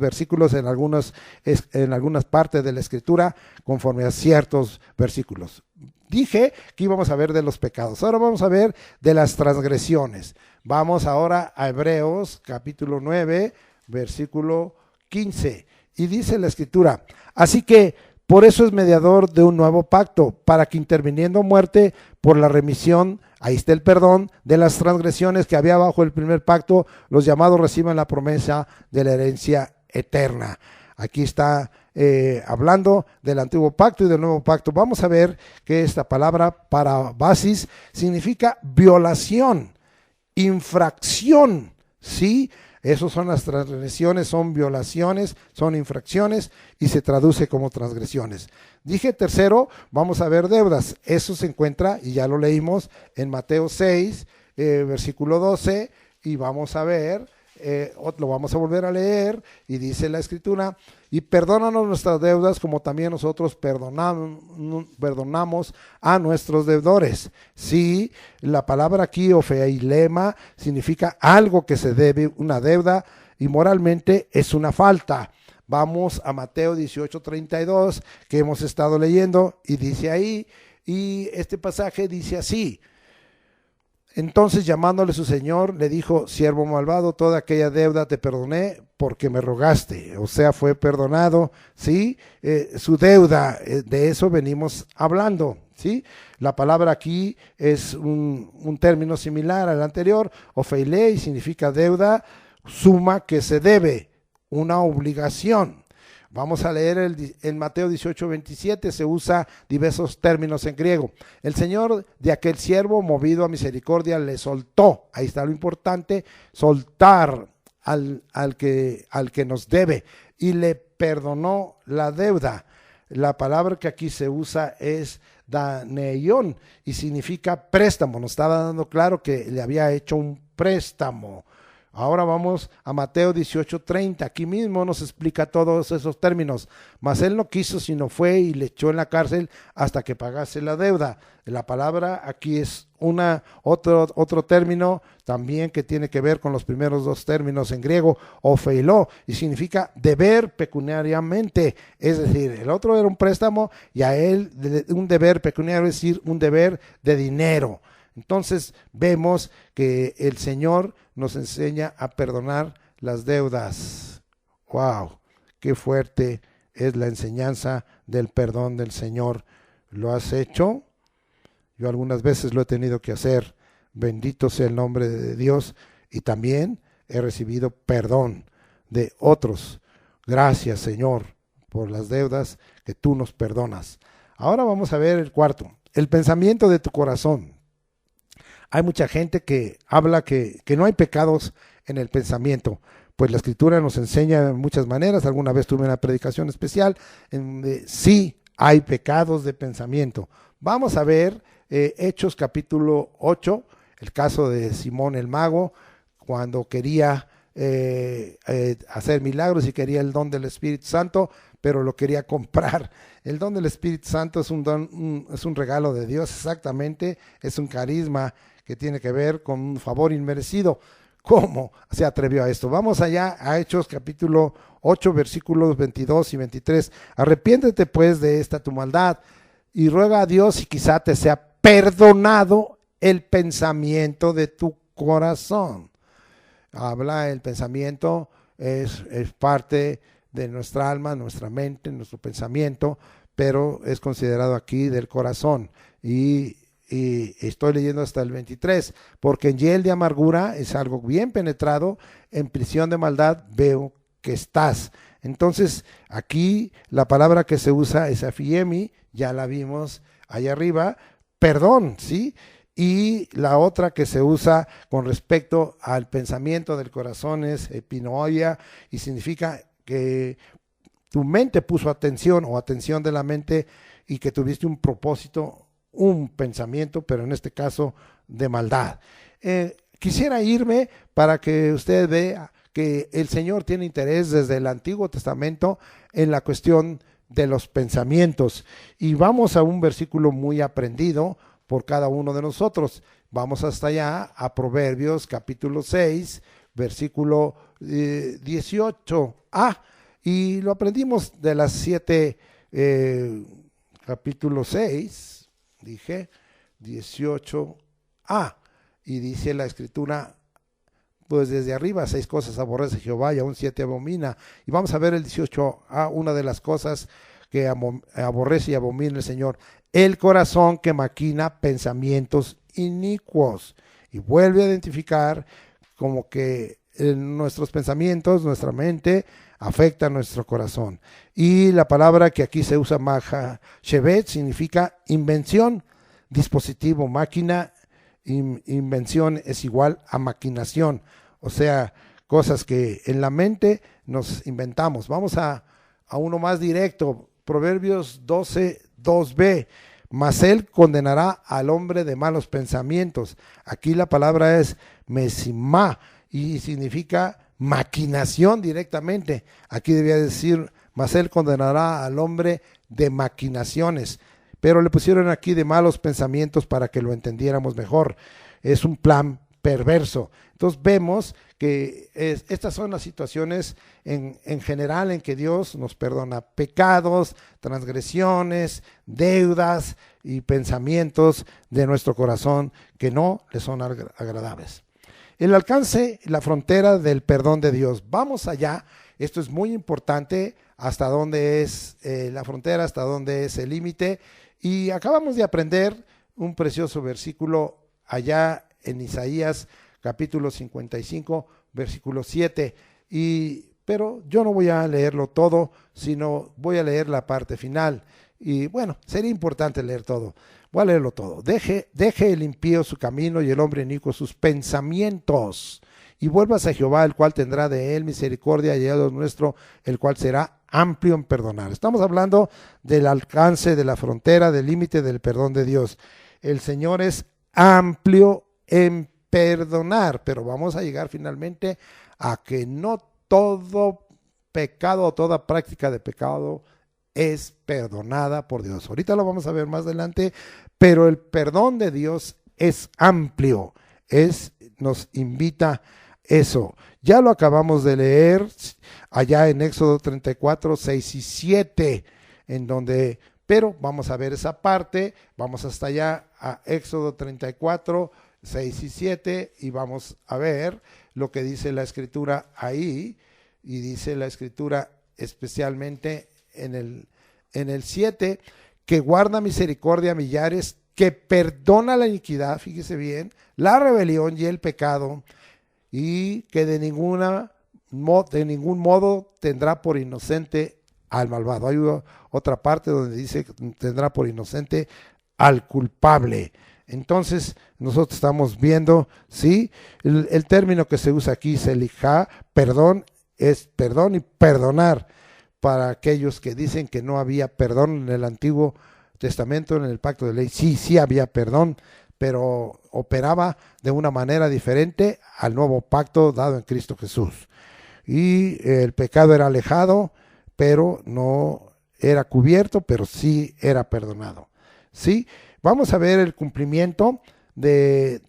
versículos, en algunas partes de la Escritura, conforme a ciertos versículos. Dije que íbamos a ver de los pecados, ahora vamos a ver de las transgresiones. Vamos ahora a Hebreos capítulo 9, versículo 15, y dice la Escritura: así que por eso es mediador de un nuevo pacto, para que interviniendo muerte por la remisión, ahí está el perdón, de las transgresiones que había bajo el primer pacto, los llamados reciban la promesa de la herencia eterna. Aquí está hablando del antiguo pacto y del nuevo pacto. Vamos a ver que esta palabra parabasis significa violación, infracción, ¿sí? Esas son las transgresiones, son violaciones, son infracciones y se traduce como transgresiones. Dije tercero, vamos a ver deudas. Eso se encuentra, y ya lo leímos, en Mateo 6, versículo 12, y vamos a ver, lo vamos a volver a leer, y dice la Escritura: y perdónanos nuestras deudas como también nosotros perdonamos a nuestros deudores. Sí, la palabra aquí, ofeilema, significa algo que se debe, una deuda, y moralmente es una falta. Vamos a Mateo 18:32, que hemos estado leyendo, y dice ahí, y este pasaje dice así: entonces, llamándole su señor, le dijo: siervo malvado, toda aquella deuda te perdoné porque me rogaste. O sea, fue perdonado, ¿sí? Su deuda, de eso venimos hablando, ¿sí? La palabra aquí es un término similar al anterior, ofeilei, significa deuda, suma que se debe, una obligación. Vamos a leer en Mateo 18:27, se usa diversos términos en griego. El Señor de aquel siervo, movido a misericordia, le soltó. Ahí está lo importante, soltar al que nos debe, y le perdonó la deuda. La palabra que aquí se usa es daneion y significa préstamo. Nos estaba dando claro que le había hecho un préstamo. Ahora vamos a Mateo 18:30. Aquí mismo nos explica todos esos términos. Mas él no quiso, sino fue y le echó en la cárcel hasta que pagase la deuda. La palabra aquí es otro término también que tiene que ver con los primeros dos términos en griego, ofeiló, y significa deber pecuniariamente. Es decir, el otro era un préstamo y a él un deber pecuniario, es decir, un deber de dinero. Entonces vemos que el Señor nos enseña a perdonar las deudas. ¡Wow! ¡Qué fuerte es la enseñanza del perdón del Señor! ¿Lo has hecho? Yo algunas veces lo he tenido que hacer. Bendito sea el nombre de Dios. Y también he recibido perdón de otros. Gracias, Señor, por las deudas que tú nos perdonas. Ahora vamos a ver el cuarto. El pensamiento de tu corazón. Hay mucha gente que habla que no hay pecados en el pensamiento. Pues la Escritura nos enseña de muchas maneras. Alguna vez tuve una predicación especial en donde sí hay pecados de pensamiento. Vamos a ver Hechos capítulo 8, el caso de Simón el mago, cuando quería hacer milagros y quería el don del Espíritu Santo, pero lo quería comprar. El don del Espíritu Santo es es un regalo de Dios, exactamente, es un carisma que tiene que ver con un favor inmerecido. ¿Cómo se atrevió a esto? Vamos allá a Hechos capítulo 8, versículos 22 y 23. Arrepiéntete pues de esta tu maldad y ruega a Dios y quizá te sea perdonado el pensamiento de tu corazón. Habla el pensamiento, es parte de nuestra alma, nuestra mente, nuestro pensamiento, pero es considerado aquí del corazón. Y estoy leyendo hasta el 23, porque en hiel de amargura es algo bien penetrado, en prisión de maldad veo que estás. Entonces aquí la palabra que se usa es afiemi, ya la vimos allá arriba, perdón, ¿sí? Y la otra que se usa con respecto al pensamiento del corazón es epinoia, y significa que tu mente puso atención o atención de la mente y que tuviste un propósito, un pensamiento, pero en este caso de maldad. Quisiera irme para que usted vea que el Señor tiene interés desde el Antiguo Testamento en la cuestión de los pensamientos. Y vamos a un versículo muy aprendido por cada uno de nosotros. Vamos hasta allá a Proverbios capítulo 6, versículo 18a. Y lo aprendimos de las 7, capítulo 6. Dije 18a, y dice la Escritura, pues desde arriba 6 cosas aborrece Jehová y aún 7 abomina. Y vamos a ver el 18a, una de las cosas que aborrece y abomina el Señor: el corazón que maquina pensamientos inicuos. Y vuelve a identificar como que nuestros pensamientos, nuestra mente, afecta a nuestro corazón. Y la palabra que aquí se usa, mahashevet, significa invención, dispositivo, máquina. Invención es igual a maquinación, o sea, cosas que en la mente nos inventamos. Vamos a uno más directo, Proverbios 12, 2b. Mas él condenará al hombre de malos pensamientos. Aquí la palabra es mesimá y significa maquinación directamente. Aquí debía decir, mas él condenará al hombre de maquinaciones, pero le pusieron aquí de malos pensamientos para que lo entendiéramos mejor. Es un plan perverso. Entonces vemos que estas son las situaciones en general en que Dios nos perdona pecados, transgresiones, deudas y pensamientos de nuestro corazón que no le son agradables. El alcance, la frontera del perdón de Dios. Vamos allá. Esto es muy importante, hasta dónde es la frontera, hasta dónde es el límite. Y acabamos de aprender un precioso versículo allá en Isaías capítulo 55, versículo 7. pero yo no voy a leerlo todo, sino voy a leer la parte final. Y bueno, sería importante leer todo. Voy a leerlo todo. Deje el impío su camino y el hombre inicuo sus pensamientos. Y vuelvas a Jehová, el cual tendrá de él misericordia, y a Dios nuestro, el cual será amplio en perdonar. Estamos hablando del alcance, de la frontera, del límite del perdón de Dios. El Señor es amplio en perdonar, pero vamos a llegar finalmente a que no todo pecado o toda práctica de pecado es perdonada por Dios. Ahorita lo vamos a ver más adelante, pero el perdón de Dios es amplio, nos invita eso. Ya lo acabamos de leer allá en Éxodo 34, 6 y 7, en donde, pero vamos a ver esa parte, vamos hasta allá a Éxodo 34, 6 y 7 y vamos a ver lo que dice la Escritura ahí, y dice la Escritura especialmente en el 7, que guarda misericordia a millares, que perdona la iniquidad, fíjese bien, la rebelión y el pecado, y que de ningún modo tendrá por inocente al malvado. Hay otra parte donde dice que tendrá por inocente al culpable. Entonces nosotros estamos viendo, ¿sí? El término que se usa aquí, selijá, perdón, es perdón y perdonar. Para aquellos que dicen que no había perdón en el Antiguo Testamento, en el Pacto de Ley, sí había perdón, pero operaba de una manera diferente al nuevo pacto dado en Cristo Jesús. Y el pecado era alejado, pero no era cubierto, pero sí era perdonado. ¿Sí? Vamos a ver el cumplimiento de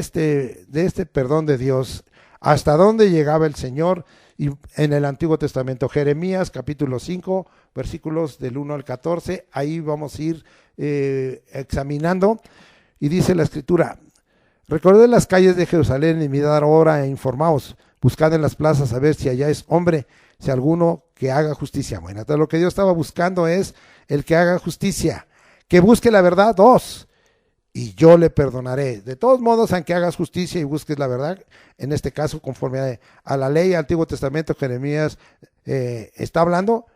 este perdón de Dios, hasta dónde llegaba el Señor. Y en el Antiguo Testamento, Jeremías capítulo 5, versículos del 1 al 14, ahí vamos a ir examinando, y dice la Escritura: recorred las calles de Jerusalén y mirad ahora e informaos, buscad en las plazas a ver si allá es hombre, si alguno que haga justicia. Bueno, entonces lo que Dios estaba buscando es el que haga justicia, que busque la verdad, y yo le perdonaré. De todos modos, aunque hagas justicia y busques la verdad, en este caso, conforme a la ley, Antiguo Testamento, Jeremías está hablando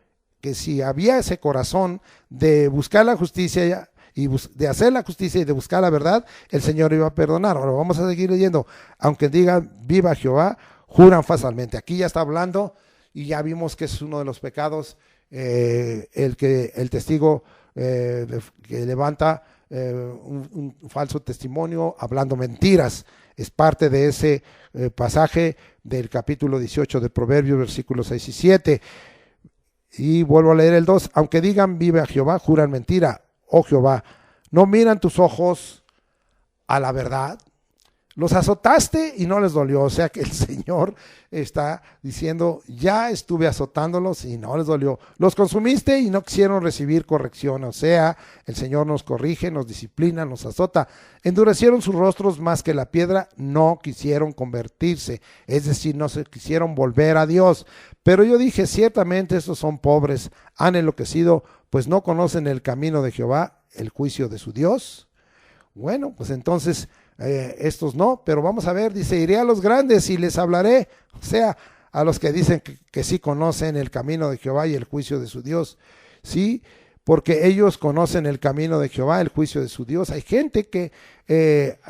que si había ese corazón de buscar la justicia y de hacer la justicia y de buscar la verdad, el Señor iba a perdonar. Ahora vamos a seguir leyendo. Aunque digan viva Jehová, juran falsamente. Aquí ya está hablando, y ya vimos que es uno de los pecados, el testigo que levanta un falso testimonio hablando mentiras. Es parte de ese pasaje del capítulo 18 de Proverbios, versículos 6 y 7. Y vuelvo a leer el 2. Aunque digan vive a Jehová, juran mentira. Oh Jehová, ¿no miran tus ojos a la verdad? Los azotaste y no les dolió. O sea que el Señor está diciendo: ya estuve azotándolos y no les dolió. Los consumiste y no quisieron recibir corrección. O sea, el Señor nos corrige, nos disciplina, nos azota. Endurecieron sus rostros más que la piedra, no quisieron convertirse. Es decir, no se quisieron volver a Dios. Pero yo dije: ciertamente estos son pobres, han enloquecido, pues no conocen el camino de Jehová, el juicio de su Dios. Bueno, pues entonces estos no, pero vamos a ver, dice: iré a los grandes y les hablaré, o sea, a los que dicen que sí conocen el camino de Jehová y el juicio de su Dios, sí, porque ellos conocen el camino de Jehová, el juicio de su Dios. Hay gente que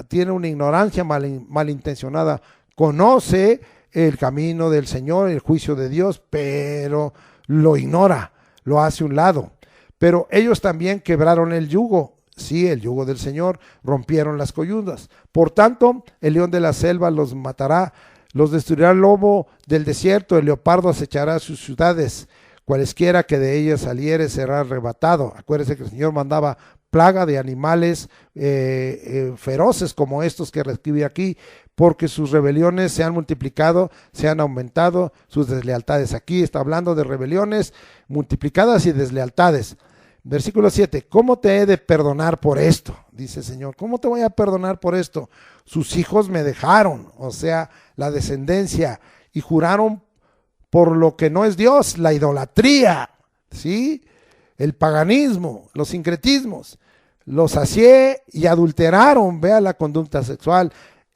tiene una ignorancia malintencionada, conoce el camino del Señor, el juicio de Dios, pero lo ignora, lo hace a un lado. Pero ellos también quebraron el yugo, sí, el yugo del Señor, rompieron las coyundas. Por tanto, el león de la selva los matará, los destruirá el lobo del desierto, el leopardo acechará sus ciudades, cualesquiera que de ellas saliere será arrebatado. Acuérdense que el Señor mandaba plaga de animales feroces como estos que describe aquí, porque sus rebeliones se han multiplicado, se han aumentado sus deslealtades. Aquí está hablando de rebeliones multiplicadas y deslealtades. Versículo 7, ¿cómo te he de perdonar por esto? Dice el Señor, ¿cómo te voy a perdonar por esto? Sus hijos me dejaron, o sea, la descendencia, y juraron por lo que no es Dios, la idolatría, ¿sí? El paganismo, los sincretismos. Los sacié y adulteraron, vea la conducta sexual.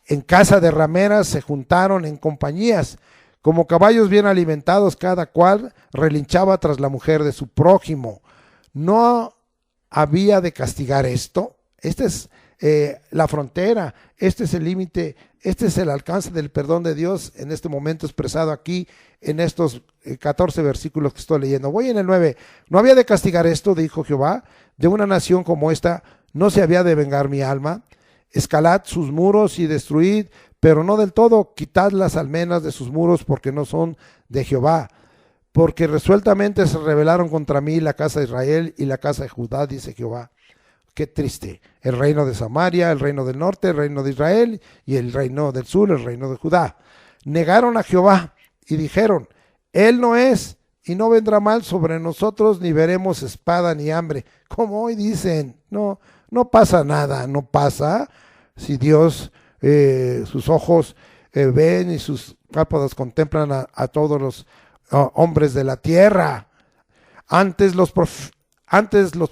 En casa de rameras se juntaron en compañías, Como caballos bien alimentados, cada cual relinchaba tras la mujer de su prójimo. ¿No había de castigar esto? Esta es la frontera, este es el límite, este es el alcance del perdón de Dios en este momento expresado aquí en estos 14 versículos que estoy leyendo. Voy en el 9. ¿No había de castigar esto, dijo Jehová? De una nación como esta no se había de vengar mi alma. Escalad sus muros y destruid, pero no del todo, quitad las almenas de sus muros, porque no son de Jehová. Porque resueltamente se rebelaron contra mí la casa de Israel y la casa de Judá, dice Jehová. Qué triste. El reino de Samaria, el reino del norte, el reino de Israel, y el reino del sur, el reino de Judá. Negaron a Jehová y dijeron: Él no es, y no vendrá mal sobre nosotros, ni veremos espada ni hambre. Como hoy dicen, no, no pasa nada, no pasa. Si Dios, sus ojos ven y sus párpados contemplan a todos los hombres de la tierra. Antes los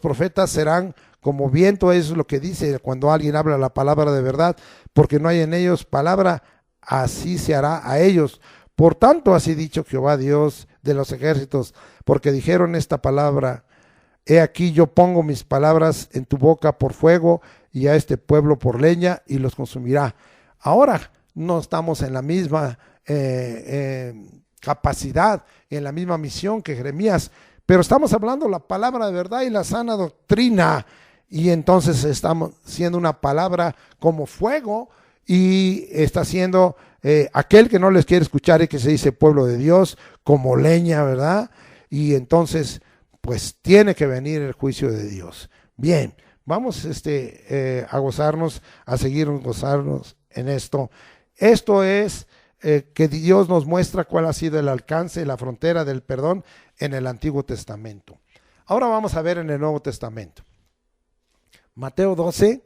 profetas serán como viento, eso es lo que dice cuando alguien habla la palabra de verdad, porque no hay en ellos palabra, así se hará a ellos. Por tanto, así dicho Jehová Dios de los ejércitos, porque dijeron esta palabra: he aquí yo pongo mis palabras en tu boca por fuego, y a este pueblo por leña, y los consumirá. Ahora no estamos en la misma capacidad, en la misma misión que Jeremías, pero estamos hablando la palabra de verdad y la sana doctrina, y entonces estamos siendo una palabra como fuego, y está siendo aquel que no les quiere escuchar y que se dice pueblo de Dios como leña, ¿verdad? Y entonces pues tiene que venir el juicio de Dios. Bien, vamos a gozarnos, a seguir gozarnos en esto. Esto es que Dios nos muestra cuál ha sido el alcance y la frontera del perdón en el Antiguo Testamento. Ahora vamos a ver en el Nuevo Testamento. Mateo 12,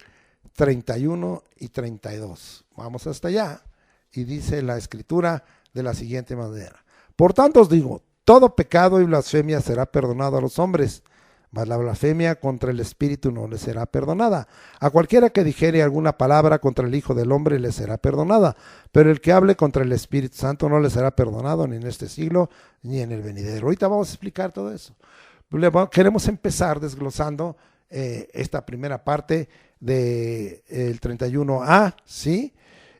31 y 32. Vamos hasta allá, y dice la Escritura de la siguiente manera: por tanto os digo, todo pecado y blasfemia será perdonado a los hombres, mas la blasfemia contra el Espíritu no le será perdonada. A cualquiera que dijere alguna palabra contra el Hijo del Hombre le será perdonada, pero el que hable contra el Espíritu Santo no le será perdonado ni en este siglo ni en el venidero. Ahorita vamos a explicar todo eso. Queremos empezar desglosando esta primera parte del 31a, ¿sí?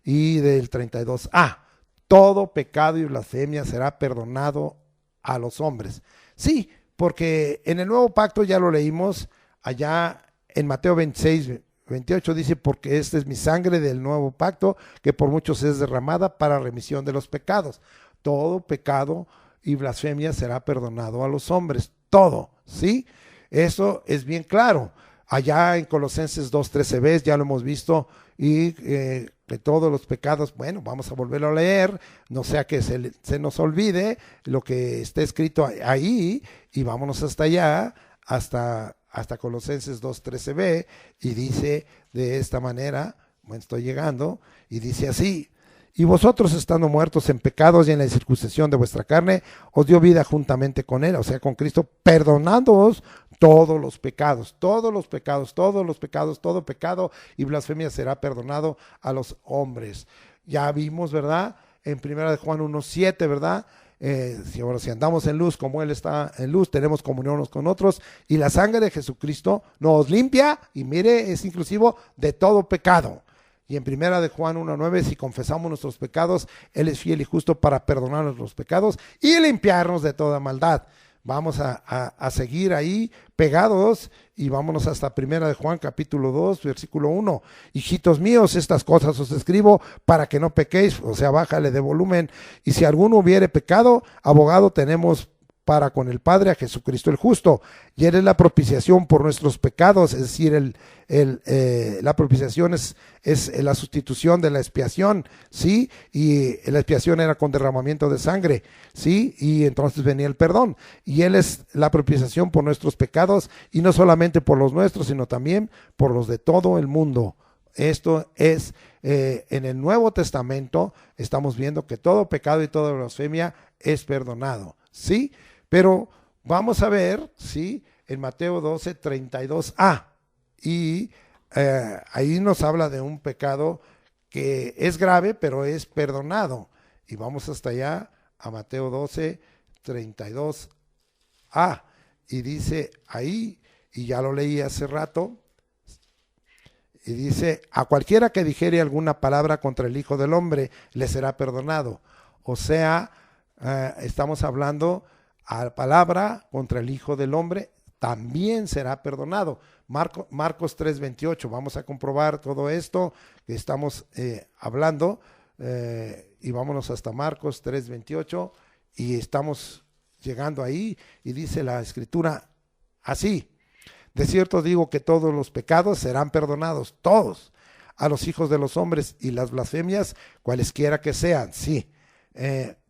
Y del 32a. Todo pecado y blasfemia será perdonado a los hombres. Sí, porque en el nuevo pacto ya lo leímos allá en Mateo 26, 28, dice: porque esta es mi sangre del nuevo pacto, que por muchos es derramada para remisión de los pecados. Todo pecado y blasfemia será perdonado a los hombres. Todo, ¿sí? Eso es bien claro. Allá en Colosenses 2:13b ya lo hemos visto, y de todos los pecados, bueno, vamos a volverlo a leer, no sea que se nos olvide lo que está escrito ahí, y vámonos hasta allá, hasta Colosenses 2:13b, y dice de esta manera, bueno, estoy llegando, y dice así: y vosotros, estando muertos en pecados y en la circuncisión de vuestra carne, os dio vida juntamente con él, o sea, con Cristo, perdonándoos todos los pecados, todo pecado y blasfemia será perdonado a los hombres. Ya vimos, ¿verdad? En 1 de Juan 1:7, ¿verdad? Si andamos en luz como Él está en luz, tenemos comunión unos con otros, y la sangre de Jesucristo nos limpia, y mire, es inclusivo de todo pecado. Y en 1 de Juan 1:9, si confesamos nuestros pecados, Él es fiel y justo para perdonarnos los pecados y limpiarnos de toda maldad. Vamos a seguir ahí pegados, y vámonos hasta 1 de Juan capítulo 2, versículo 1. Hijitos míos, estas cosas os escribo para que no pequéis, o sea, bájale de volumen. Y si alguno hubiere pecado, abogado tenemos para con el Padre, a Jesucristo el justo, y Él es la propiciación por nuestros pecados, es decir, la propiciación es la sustitución de la expiación, ¿sí? Y la expiación era con derramamiento de sangre, ¿sí? Y entonces venía el perdón, y Él es la propiciación por nuestros pecados, y no solamente por los nuestros, sino también por los de todo el mundo. Esto es, en el Nuevo Testamento, estamos viendo que todo pecado y toda blasfemia es perdonado, ¿sí? Pero vamos a ver, ¿sí? En Mateo 12, 32a, y ahí nos habla de un pecado que es grave, pero es perdonado. Y vamos hasta allá, a Mateo 12, 32a. Y dice ahí, y ya lo leí hace rato, y dice, a cualquiera que dijere alguna palabra contra el Hijo del Hombre, le será perdonado. O sea, estamos hablando a palabra contra el Hijo del Hombre, también será perdonado. Marcos 3:28, vamos a comprobar todo esto que estamos hablando, y vámonos hasta Marcos 3:28, y estamos llegando ahí, y dice la Escritura así: de cierto digo que todos los pecados serán perdonados, todos, a los hijos de los hombres, y las blasfemias, cualesquiera que sean, sí,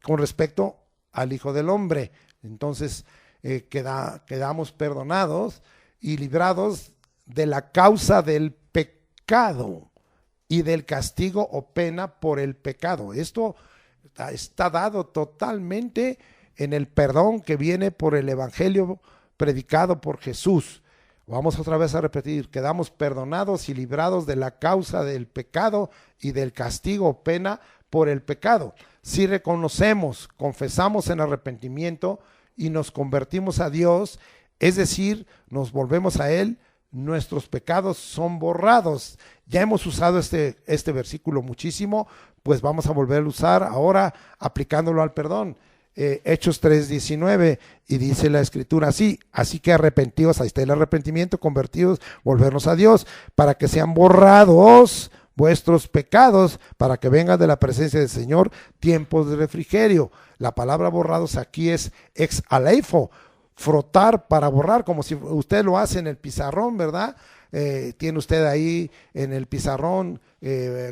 con respecto al Hijo del Hombre. Entonces quedamos perdonados y librados de la causa del pecado y del castigo o pena por el pecado. Esto está dado totalmente en el perdón que viene por el evangelio predicado por Jesús. Vamos otra vez a repetir: quedamos perdonados y librados de la causa del pecado y del castigo o pena por el pecado. Si reconocemos, confesamos en arrepentimiento y nos convertimos a Dios, es decir, nos volvemos a Él, nuestros pecados son borrados. Ya hemos usado este versículo muchísimo, pues vamos a volver a usar ahora aplicándolo al perdón. Hechos 3:19, y dice la Escritura así que arrepentidos, ahí está el arrepentimiento, convertidos, volvernos a Dios, para que sean borrados vuestros pecados, para que vengan de la presencia del Señor tiempos de refrigerio. La palabra borrados aquí es ex aleifo, frotar para borrar, como si usted lo hace en el pizarrón, ¿verdad? Tiene usted ahí en el pizarrón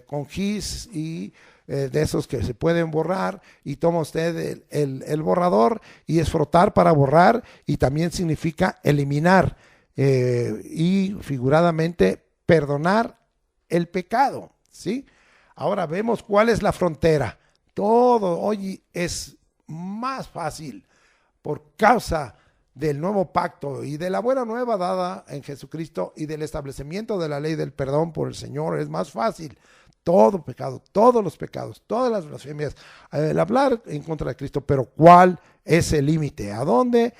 con gis y de esos que se pueden borrar, y toma usted el borrador y es frotar para borrar, y también significa eliminar y figuradamente perdonar el pecado, ¿sí? Ahora vemos cuál es la frontera. Todo hoy es más fácil por causa del nuevo pacto y de la buena nueva dada en Jesucristo y del establecimiento de la ley del perdón por el Señor. Es más fácil todo pecado, todos los pecados, todas las blasfemias, el hablar en contra de Cristo. Pero ¿cuál es el límite? ¿A dónde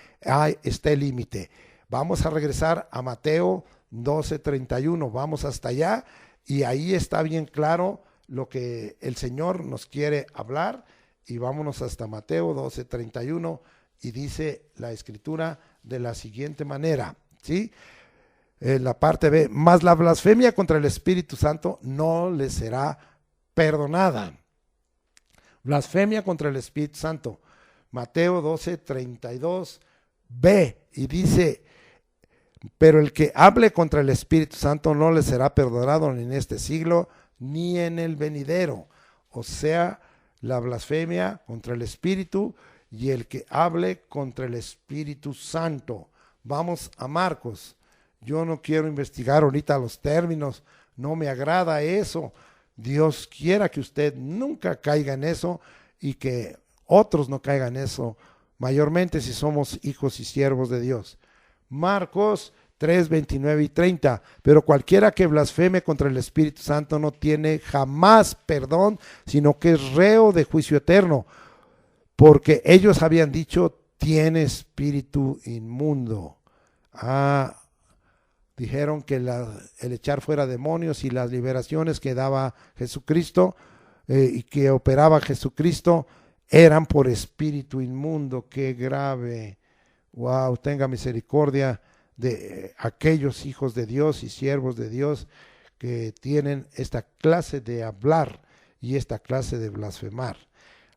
está el límite? Vamos a regresar a Mateo 12:31, vamos hasta allá, y ahí está bien claro lo que el Señor nos quiere hablar. Y vámonos hasta Mateo 12:31, y dice la Escritura de la siguiente manera, ¿sí? La parte B: mas la blasfemia contra el Espíritu Santo no le será perdonada. Blasfemia contra el Espíritu Santo, Mateo 12:32b, y dice: pero el que hable contra el Espíritu Santo no le será perdonado ni en este siglo ni en el venidero. O sea, la blasfemia contra el Espíritu y el que hable contra el Espíritu Santo. Vamos a Marcos. Yo no quiero investigar ahorita los términos, no me agrada eso. Dios quiera que usted nunca caiga en eso y que otros no caigan en eso, mayormente si somos hijos y siervos de Dios. Marcos 3:29 y 30, pero cualquiera que blasfeme contra el Espíritu Santo no tiene jamás perdón, sino que es reo de juicio eterno, porque ellos habían dicho: tiene espíritu inmundo. Dijeron que el echar fuera demonios y las liberaciones que daba Jesucristo y que operaba Jesucristo eran por espíritu inmundo. Qué grave. Wow, tenga misericordia de aquellos hijos de Dios y siervos de Dios que tienen esta clase de hablar y esta clase de blasfemar.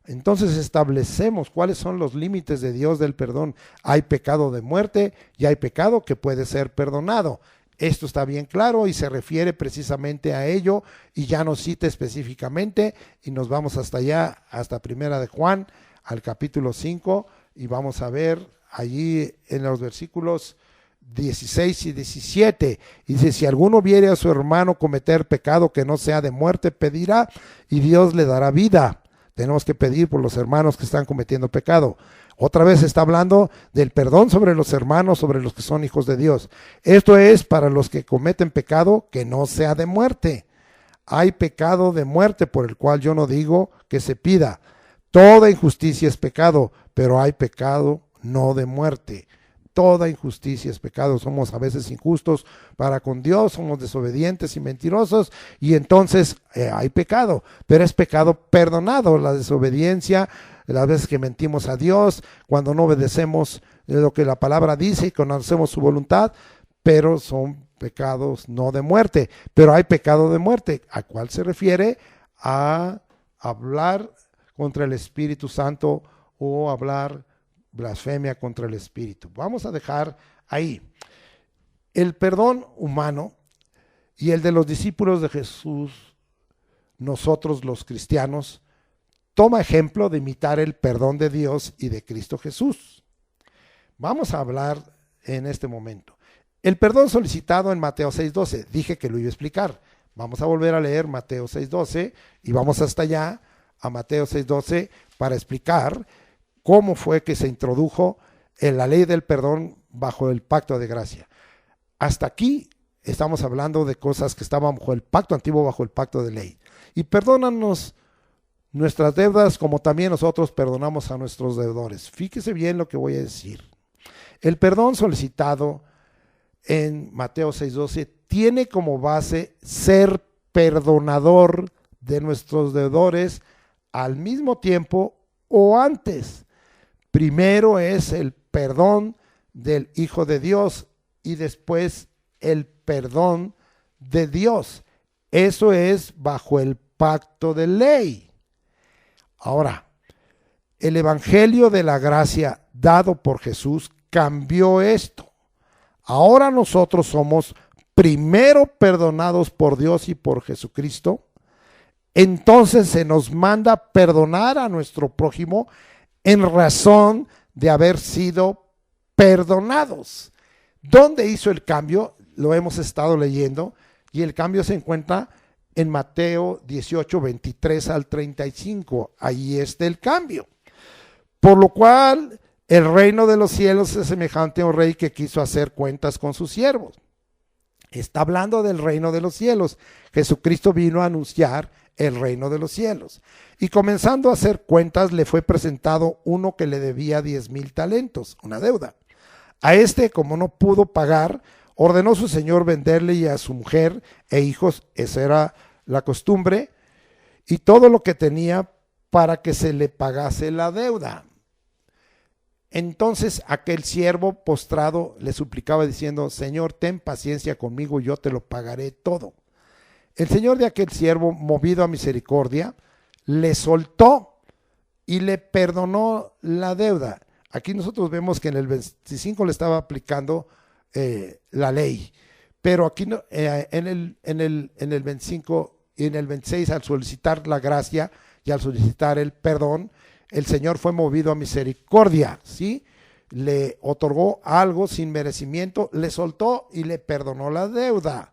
Entonces establecemos cuáles son los límites de Dios del perdón. Hay pecado de muerte y hay pecado que puede ser perdonado. Esto está bien claro y se refiere precisamente a ello, y ya nos cita específicamente, y nos vamos hasta allá, hasta Primera de Juan, al capítulo 5, y vamos a ver allí en los versículos 16 y 17, y dice: si alguno viere a su hermano cometer pecado que no sea de muerte, pedirá y Dios le dará vida. Tenemos que pedir por los hermanos que están cometiendo pecado. Otra vez está hablando del perdón sobre los hermanos, sobre los que son hijos de Dios. Esto es para los que cometen pecado que no sea de muerte. Hay pecado de muerte por el cual yo no digo que se pida, Toda injusticia es pecado, pero hay pecado no de muerte. Toda injusticia es pecado. Somos a veces injustos para con Dios, somos desobedientes y mentirosos, y entonces hay pecado, pero es pecado perdonado. La desobediencia, las veces que mentimos a Dios, cuando no obedecemos lo que la palabra dice y conocemos su voluntad, pero son pecados no de muerte. Pero hay pecado de muerte, ¿a cuál se refiere? A hablar contra el Espíritu Santo o hablar blasfemia contra el Espíritu. Vamos a dejar ahí. El perdón humano y el de los discípulos de Jesús, nosotros los cristianos, toma ejemplo de imitar el perdón de Dios y de Cristo Jesús. Vamos a hablar en este momento. El perdón solicitado en Mateo 6:12, dije que lo iba a explicar. Vamos a volver a leer Mateo 6:12 y vamos hasta allá a Mateo 6:12 para explicar cómo fue que se introdujo en la ley del perdón bajo el pacto de gracia. Hasta aquí estamos hablando de cosas que estaban bajo el pacto antiguo, bajo el pacto de ley. Y perdónanos nuestras deudas como también nosotros perdonamos a nuestros deudores. Fíjese bien lo que voy a decir. El perdón solicitado en Mateo 6:12 tiene como base ser perdonador de nuestros deudores al mismo tiempo o antes. Primero es el perdón del Hijo de Dios y después el perdón de Dios. Eso es bajo el pacto de ley. Ahora, el Evangelio de la gracia dado por Jesús cambió esto. Ahora nosotros somos primero perdonados por Dios y por Jesucristo. Entonces se nos manda perdonar a nuestro prójimo en razón de haber sido perdonados. ¿Dónde hizo el cambio? Lo hemos estado leyendo y el cambio se encuentra en Mateo 18, 23 al 35. Ahí está el cambio. Por lo cual el reino de los cielos es semejante a un rey que quiso hacer cuentas con sus siervos. Está hablando del reino de los cielos. Jesucristo vino a anunciar el reino de los cielos. Y comenzando a hacer cuentas, le fue presentado uno que le debía 10,000 talentos, una deuda. A este, como no pudo pagar, ordenó su señor venderle y a su mujer e hijos, esa era la costumbre, y todo lo que tenía para que se le pagase la deuda. Entonces aquel siervo postrado le suplicaba diciendo: Señor, ten paciencia conmigo, yo te lo pagaré todo. El señor de aquel siervo, movido a misericordia, le soltó y le perdonó la deuda. Aquí nosotros vemos que en el 25 le estaba aplicando la ley, pero aquí no, en el 25 y en el 26, al solicitar la gracia y al solicitar el perdón, el Señor fue movido a misericordia, ¿sí? Le otorgó algo sin merecimiento, le soltó y le perdonó la deuda.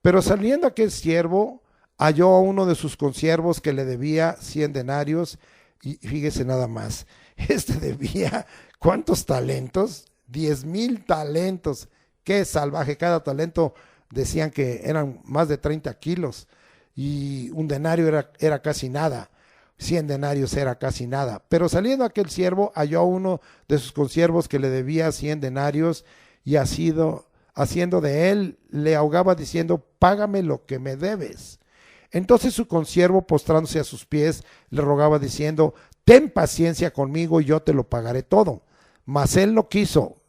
Pero saliendo aquel siervo, halló a uno de sus consiervos que le debía 100 denarios, y fíjese nada más, debía, ¿cuántos talentos? 10,000 talentos. Qué salvaje, cada talento decían que eran más de 30 kilos, y un denario era casi nada. 100 denarios era casi nada. Pero saliendo aquel siervo, halló a uno de sus consiervos que le debía 100 denarios y haciendo de él, le ahogaba diciendo: págame lo que me debes. Entonces su consiervo, postrándose a sus pies, le rogaba diciendo: ten paciencia conmigo y yo te lo pagaré todo. Mas él no quiso,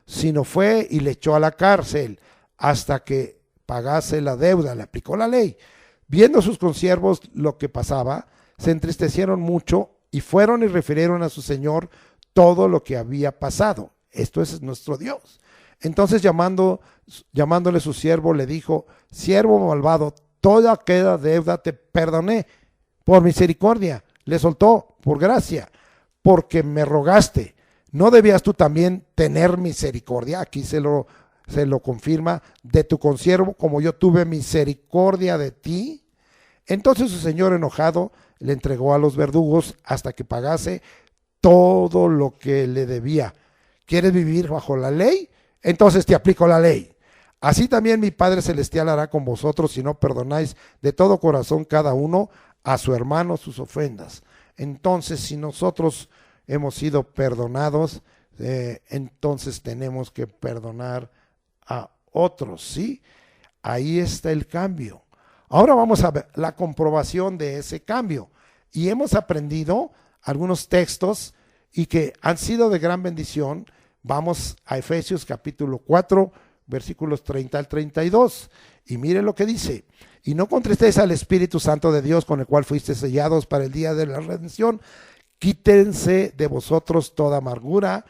sino fue y le echó a la cárcel hasta que pagase la deuda. Le aplicó la ley. Viendo sus consiervos lo que pasaba, se entristecieron mucho y fueron y refirieron a su señor todo lo que había pasado. Esto es nuestro Dios. Entonces llamándole su siervo, le dijo: siervo malvado, toda aquella deuda te perdoné por misericordia. Le soltó por gracia, porque me rogaste. ¿No debías tú también tener misericordia? Aquí se lo confirma, de tu consiervo, como yo tuve misericordia de ti. Entonces su señor, enojado, le entregó a los verdugos hasta que pagase todo lo que le debía. ¿Quieres vivir bajo la ley? Entonces te aplico la ley. Así también mi Padre Celestial hará con vosotros si no perdonáis de todo corazón cada uno a su hermano sus ofrendas. Entonces, si nosotros hemos sido perdonados, entonces tenemos que perdonar a otros, ¿sí? Ahí está el cambio. Ahora vamos a ver la comprobación de ese cambio. Y hemos aprendido algunos textos y que han sido de gran bendición. Vamos a Efesios capítulo 4, versículos 30 al 32. Y mire lo que dice: y no contristéis al Espíritu Santo de Dios, con el cual fuisteis sellados para el día de la redención. Quítense de vosotros toda amargura,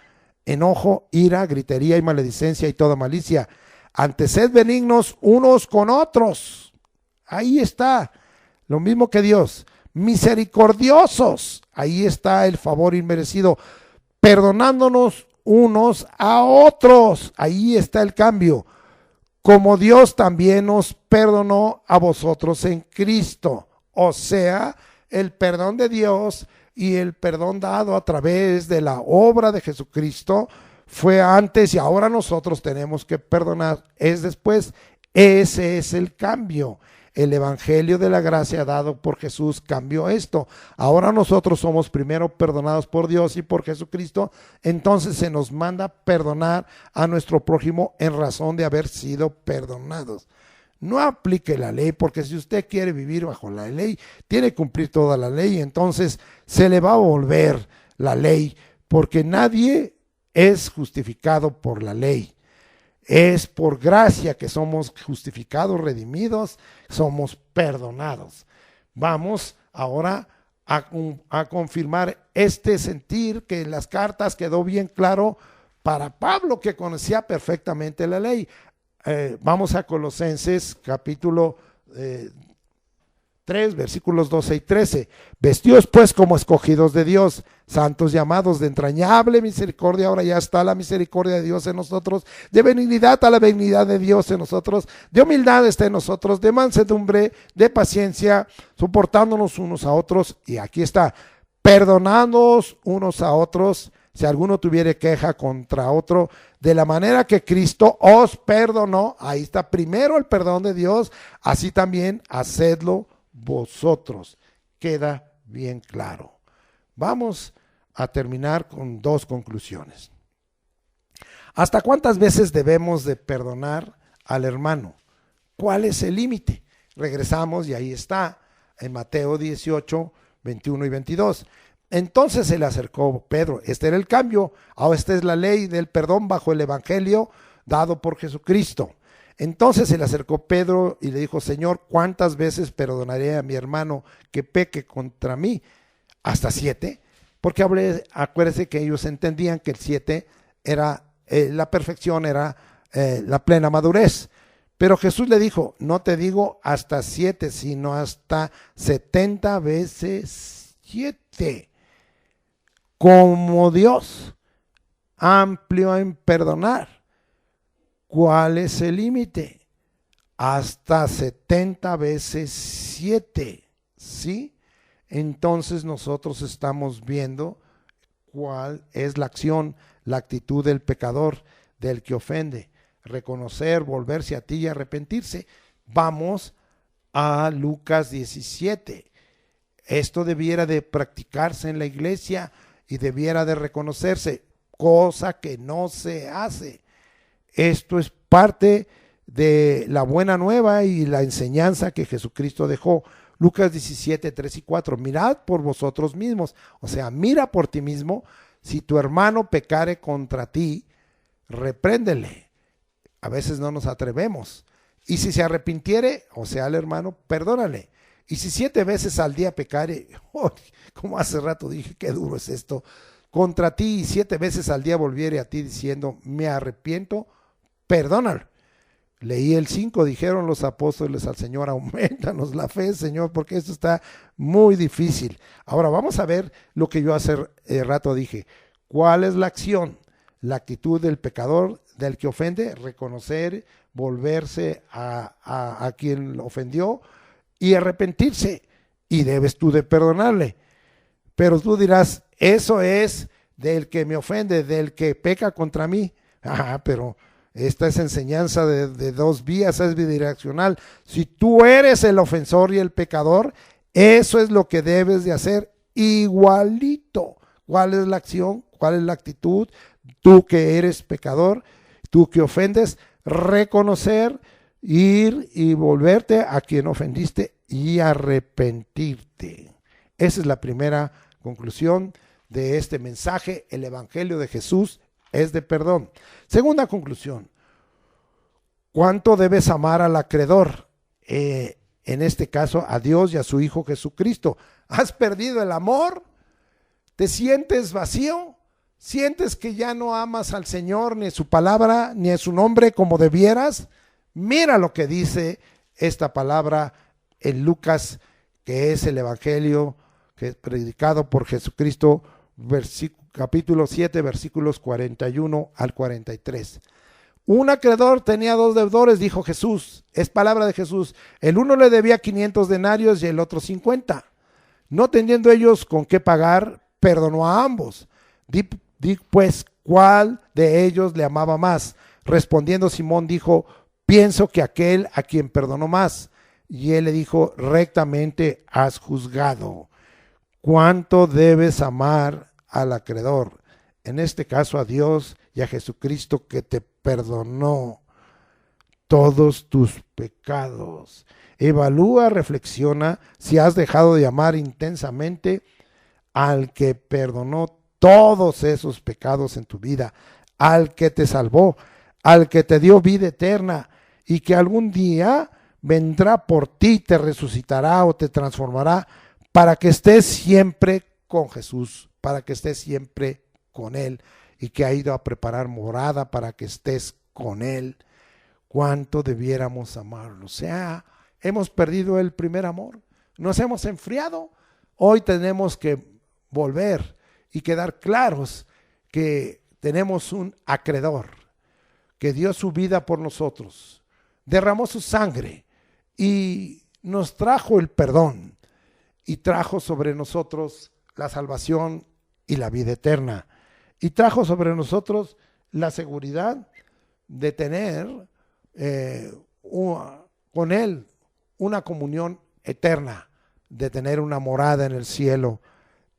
enojo, ira, gritería y maledicencia y toda malicia. Antes sed benignos unos con otros. Ahí está, lo mismo que Dios. Misericordiosos. Ahí está el favor inmerecido. Perdonándonos unos a otros. Ahí está el cambio. Como Dios también nos perdonó a vosotros en Cristo. O sea, el perdón de Dios y el perdón dado a través de la obra de Jesucristo fue antes y ahora nosotros tenemos que perdonar. Es después. Ese es el cambio. El evangelio de la gracia dado por Jesús cambió esto. Ahora nosotros somos primero perdonados por Dios y por Jesucristo. Entonces se nos manda perdonar a nuestro prójimo en razón de haber sido perdonados. No aplique la ley, porque si usted quiere vivir bajo la ley, tiene que cumplir toda la ley. Entonces se le va a volver la ley, porque nadie es justificado por la ley. Es por gracia que somos justificados, redimidos, somos perdonados. Vamos ahora a confirmar este sentir que en las cartas quedó bien claro para Pablo, que conocía perfectamente la ley. Vamos a Colosenses capítulo 3, versículos 12 y 13. Vestidos pues como escogidos de Dios, santos llamados de entrañable misericordia. Ahora ya está la misericordia de Dios en nosotros, de benignidad a la benignidad de Dios en nosotros, de humildad está en nosotros, de mansedumbre, de paciencia, soportándonos unos a otros. Y aquí está, perdonándonos unos a otros, si alguno tuviere queja contra otro, de la manera que Cristo os perdonó. Ahí está primero el perdón de Dios, así también hacedlo vosotros. Queda bien claro. Vamos a terminar con dos conclusiones. ¿Hasta cuántas veces debemos de perdonar al hermano? ¿Cuál es el límite? Regresamos y ahí está en Mateo 18, 21 y 22. Entonces se le acercó Pedro. Este era el cambio. Ahora esta es la ley del perdón bajo el evangelio dado por Jesucristo. Entonces se le acercó Pedro y le dijo: Señor, ¿cuántas veces perdonaré a mi hermano que peque contra mí? ¿Hasta 7? Porque acuérdense que ellos entendían que el 7 era la perfección, era la plena madurez. Pero Jesús le dijo: no te digo hasta 7, sino hasta 70 veces 7. Como Dios, amplio en perdonar. ¿Cuál es el límite? Hasta 70 veces 7, ¿sí? Entonces nosotros estamos viendo cuál es la acción, la actitud del pecador, del que ofende. Reconocer, volverse a ti y arrepentirse. Vamos a Lucas 17. Esto debiera de practicarse en la iglesia y debiera de reconocerse, cosa que no se hace. Esto es parte de la buena nueva y la enseñanza que Jesucristo dejó. Lucas 17, 3 y 4. Mirad por vosotros mismos. O sea, mira por ti mismo. Si tu hermano pecare contra ti, repréndele. A veces no nos atrevemos. Y si se arrepintiere, o sea, el hermano, perdónale. Y si 7 veces al día pecare, como hace rato dije, qué duro es esto, contra ti, y 7 veces al día volviere a ti diciendo, me arrepiento, perdónalo. Leí el 5, dijeron los apóstoles al Señor: aumentanos la fe, Señor, porque esto está muy difícil. Ahora vamos a ver lo que yo hace rato dije. ¿Cuál es la acción? La actitud del pecador, del que ofende, reconocer, volverse a quien ofendió y arrepentirse. Y debes tú de perdonarle. Pero tú dirás, eso es del que me ofende, del que peca contra mí. Pero esta es enseñanza de dos vías, es bidireccional. Si tú eres el ofensor y el pecador, eso es lo que debes de hacer igualito. ¿Cuál es la acción? ¿Cuál es la actitud? Tú que eres pecador, tú que ofendes, reconocer, ir y volverte a quien ofendiste y arrepentirte. Esa es la primera conclusión de este mensaje. El Evangelio de Jesús es de perdón. Segunda conclusión, ¿cuánto debes amar al acreedor? En este caso, a Dios y a su Hijo Jesucristo. ¿Has perdido el amor? ¿Te sientes vacío? ¿Sientes que ya no amas al Señor, ni a su palabra, ni a su nombre como debieras? Mira lo que dice esta palabra en Lucas, que es el Evangelio que es predicado por Jesucristo, capítulo 7, versículos 41 al 43. Un acreedor tenía dos deudores, dijo Jesús, es palabra de Jesús. El uno le debía 500 denarios y el otro 50. No teniendo ellos con qué pagar, perdonó a ambos. Di pues, ¿cuál de ellos le amaba más? Respondiendo Simón dijo, pienso que aquel a quien perdonó más. Y él le dijo, rectamente has juzgado. ¿Cuánto debes amar al acreedor? En este caso a Dios y a Jesucristo, que te perdonó todos tus pecados. Evalúa, reflexiona si has dejado de amar intensamente al que perdonó todos esos pecados en tu vida, al que te salvó, al que te dio vida eterna y que algún día vendrá por ti, te resucitará o te transformará para que estés siempre con Jesús, para que estés siempre con Él y que ha ido a preparar morada para que estés con Él. ¿Cuánto debiéramos amarlo? O sea, hemos perdido el primer amor, nos hemos enfriado. Hoy tenemos que volver y quedar claros que tenemos un acreedor que dio su vida por nosotros, derramó su sangre y nos trajo el perdón y trajo sobre nosotros la salvación y la vida eterna y trajo sobre nosotros la seguridad de tener con Él una comunión eterna, de tener una morada en el cielo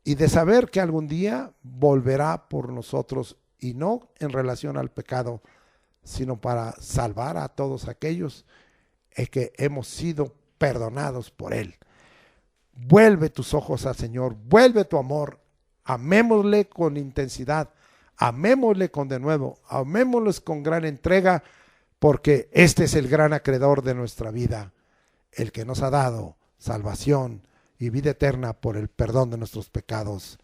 y de saber que algún día volverá por nosotros y no en relación al pecado, sino para salvar a todos aquellos que hemos sido perdonados por Él. Vuelve tus ojos al Señor, vuelve tu amor, amémosle con intensidad, amémosle con denuedo, amémosle con gran entrega, porque este es el gran acreedor de nuestra vida, el que nos ha dado salvación y vida eterna por el perdón de nuestros pecados.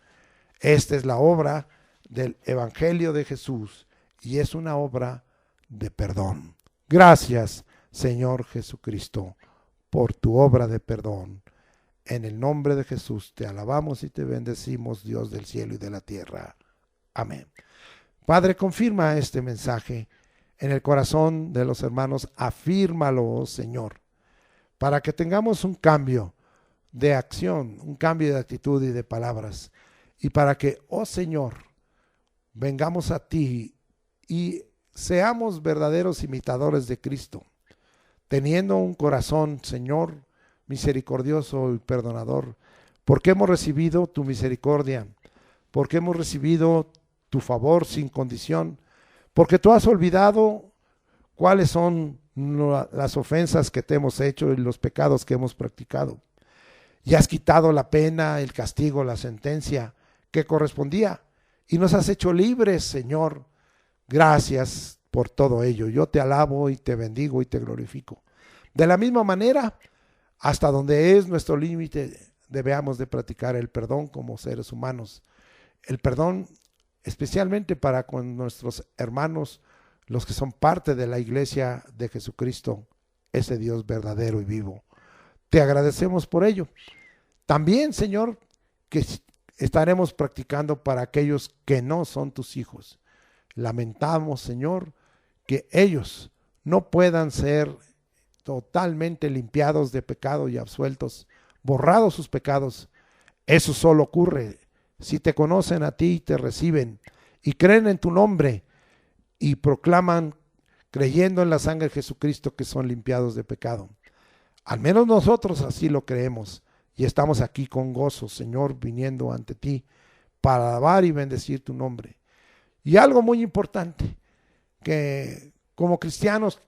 Esta es la obra del Evangelio de Jesús y es una obra de perdón. Gracias, Señor Jesucristo, por tu obra de perdón. En el nombre de Jesús te alabamos y te bendecimos, Dios del cielo y de la tierra. Amén. Padre, confirma este mensaje en el corazón de los hermanos. Afírmalo, Señor, para que tengamos un cambio de acción, un cambio de actitud y de palabras. Y para que, oh Señor, vengamos a ti y seamos verdaderos imitadores de Cristo, teniendo un corazón, Señor, misericordioso y perdonador, porque hemos recibido tu misericordia, porque hemos recibido tu favor sin condición, porque tú has olvidado cuáles son las ofensas que te hemos hecho y los pecados que hemos practicado. Y has quitado la pena, el castigo, la sentencia que correspondía y nos has hecho libres, Señor. Gracias por todo ello. Yo te alabo y te bendigo y te glorifico. De la misma manera, hasta donde es nuestro límite, debemos de practicar el perdón como seres humanos. El perdón especialmente para con nuestros hermanos, los que son parte de la iglesia de Jesucristo, ese Dios verdadero y vivo. Te agradecemos por ello. También, Señor, que estaremos practicando para aquellos que no son tus hijos. Lamentamos, Señor, que ellos no puedan ser totalmente limpiados de pecado y absueltos, borrados sus pecados. Eso solo ocurre si te conocen a ti y te reciben y creen en tu nombre y proclaman, creyendo en la sangre de Jesucristo, que son limpiados de pecado. Al menos nosotros así lo creemos y estamos aquí con gozo, Señor, viniendo ante ti para alabar y bendecir tu nombre. Y algo muy importante, que como cristianos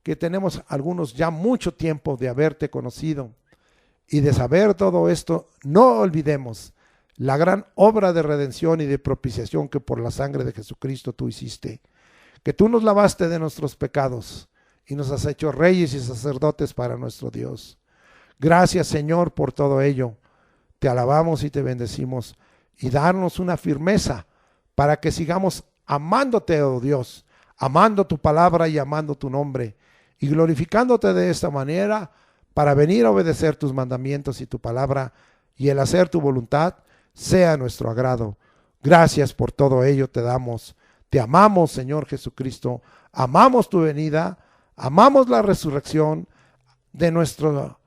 que tenemos algunos ya mucho tiempo de haberte conocido y de saber todo esto, no olvidemos la gran obra de redención y de propiciación que por la sangre de Jesucristo tú hiciste, que tú nos lavaste de nuestros pecados y nos has hecho reyes y sacerdotes para nuestro Dios. Gracias, Señor, por todo ello. Te alabamos y te bendecimos, y darnos una firmeza para que sigamos amándote, oh Dios, amando tu palabra y amando tu nombre, y glorificándote de esta manera para venir a obedecer tus mandamientos y tu palabra, y el hacer tu voluntad sea nuestro agrado. Gracias por todo ello te damos. Te amamos, Señor Jesucristo, amamos tu venida, amamos la resurrección de nuestro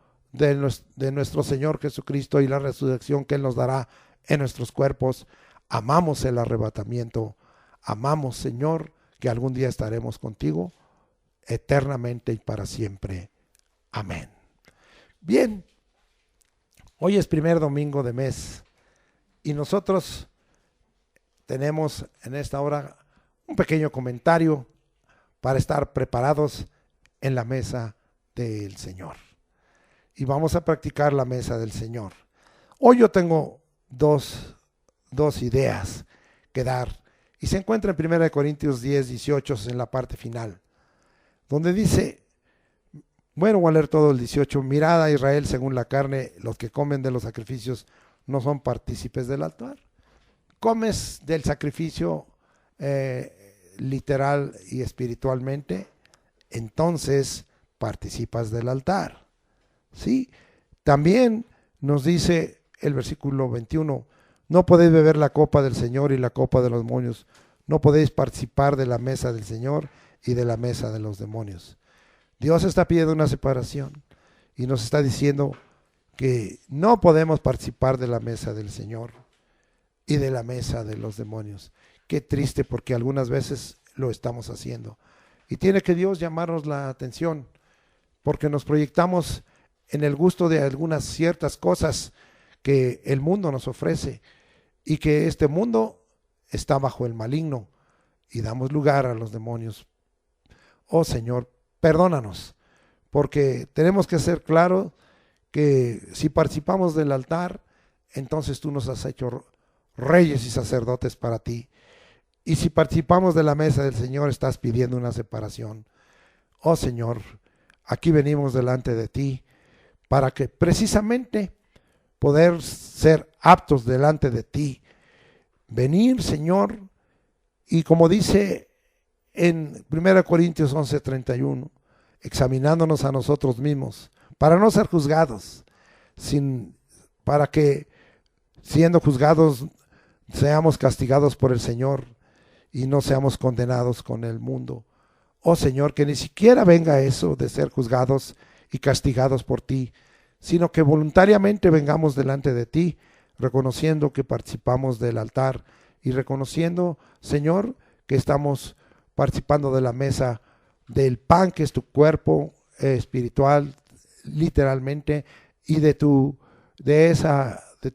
Señor Jesucristo y la resurrección que Él nos dará en nuestros cuerpos. Amamos el arrebatamiento, amamos, Señor, que algún día estaremos contigo eternamente y para siempre. Amén. Bien, hoy es primer domingo de mes y nosotros tenemos en esta hora un pequeño comentario para estar preparados en la mesa del Señor. Y vamos a practicar la mesa del Señor. Hoy yo tengo dos ideas que dar. Y se encuentra en 1 Corintios 10, 18, en la parte final, donde dice, bueno, voy a leer todo el 18, mirad a Israel según la carne, los que comen de los sacrificios no son partícipes del altar. Comes del sacrificio literal y espiritualmente, entonces participas del altar. ¿Sí? También nos dice el versículo 21, no podéis beber la copa del Señor y la copa de los demonios, no podéis participar de la mesa del Señor y de la mesa de los demonios. Dios está pidiendo una separación y nos está diciendo que no podemos participar de la mesa del Señor y de la mesa de los demonios. Qué triste, porque algunas veces lo estamos haciendo. Y tiene que Dios llamarnos la atención, porque nos proyectamos en el gusto de algunas ciertas cosas que el mundo nos ofrece y que este mundo está bajo el maligno y damos lugar a los demonios. Oh Señor, perdónanos, porque tenemos que ser claros que si participamos del altar, entonces tú nos has hecho reyes y sacerdotes para ti. Y si participamos de la mesa del Señor, estás pidiendo una separación. Oh Señor, aquí venimos delante de ti para que precisamente poder ser aptos delante de ti. Venir, Señor, y como dice en 1 Corintios 11:31, examinándonos a nosotros mismos, para no ser juzgados, para que siendo juzgados seamos castigados por el Señor y no seamos condenados con el mundo. Oh Señor, que ni siquiera venga eso de ser juzgados y castigados por ti, sino que voluntariamente vengamos delante de ti, reconociendo que participamos del altar y reconociendo, Señor, que estamos participando de la mesa del pan, que es tu cuerpo espiritual, literalmente, y de tu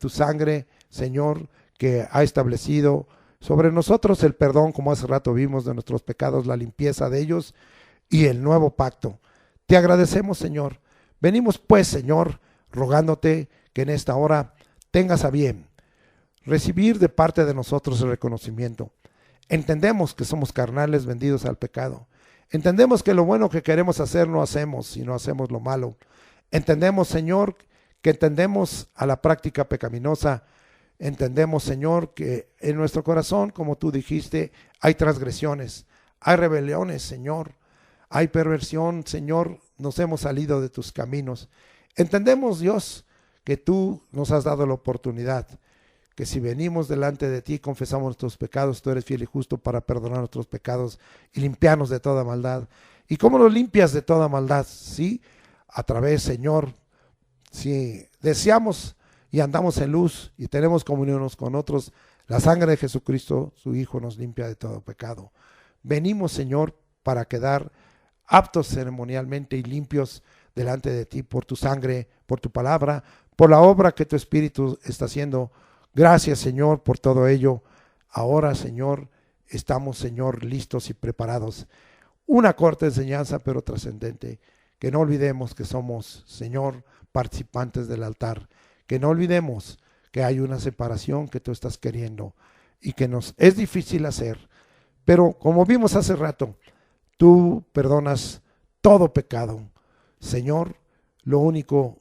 sangre, Señor, que ha establecido sobre nosotros el perdón, como hace rato vimos, de nuestros pecados, la limpieza de ellos y el nuevo pacto. Te agradecemos, Señor. Venimos pues, Señor, rogándote que en esta hora tengas a bien recibir de parte de nosotros el reconocimiento. Entendemos que somos carnales vendidos al pecado. Entendemos que lo bueno que queremos hacer no hacemos, sino hacemos lo malo. Entendemos, Señor, que entendemos a la práctica pecaminosa. Entendemos, Señor, que en nuestro corazón, como tú dijiste, hay transgresiones, hay rebeliones, Señor, hay perversión, Señor, nos hemos salido de tus caminos. Entendemos, Dios, que tú nos has dado la oportunidad, que si venimos delante de ti y confesamos nuestros pecados, tú eres fiel y justo para perdonar nuestros pecados y limpiarnos de toda maldad. ¿Y cómo nos limpias de toda maldad? Sí, a través, Señor, si deseamos y andamos en luz y tenemos comunión unos con otros, la sangre de Jesucristo, su Hijo, nos limpia de todo pecado. Venimos, Señor, para quedar aptos ceremonialmente y limpios delante de ti por tu sangre, por tu palabra, por la obra que tu Espíritu está haciendo. Gracias, Señor, por todo ello. Ahora, Señor, estamos, Señor, listos y preparados. Una corta enseñanza, pero trascendente. Que no olvidemos que somos, Señor, participantes del altar. Que no olvidemos que hay una separación que tú estás queriendo y que nos es difícil hacer. Pero como vimos hace rato, tú perdonas todo pecado. Señor, lo único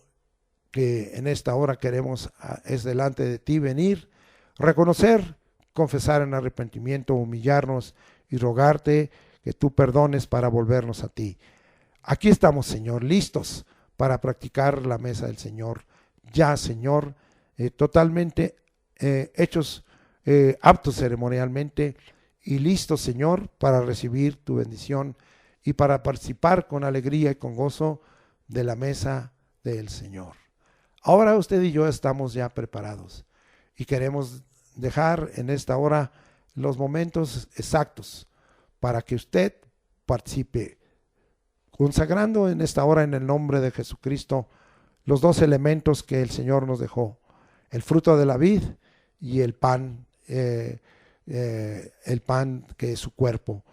que en esta hora queremos es delante de ti venir, reconocer, confesar en arrepentimiento, humillarnos y rogarte que tú perdones para volvernos a ti. Aquí estamos, Señor, listos para practicar la mesa del Señor. Ya, Señor, totalmente hechos aptos ceremonialmente y listos, Señor, para recibir tu bendición y para participar con alegría y con gozo de la mesa del Señor. Ahora usted y yo estamos ya preparados y queremos dejar en esta hora los momentos exactos para que usted participe, consagrando en esta hora en el nombre de Jesucristo los dos elementos que el Señor nos dejó, el fruto de la vid y el pan que es su cuerpo.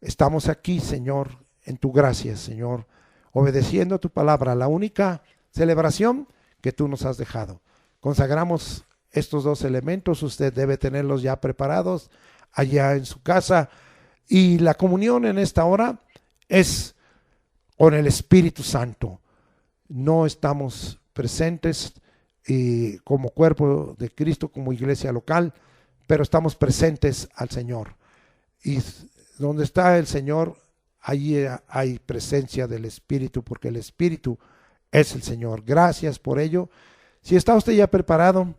Estamos aquí, Señor, en tu gracia, Señor, obedeciendo tu palabra, la única celebración que tú nos has dejado. Consagramos estos dos elementos, usted debe tenerlos ya preparados allá en su casa, y la comunión en esta hora es con el Espíritu Santo. No estamos presentes como cuerpo de Cristo, como iglesia local, pero estamos presentes al Señor. Y donde está el Señor, allí hay presencia del Espíritu, porque el Espíritu es el Señor. Gracias por ello. Si está usted ya preparado,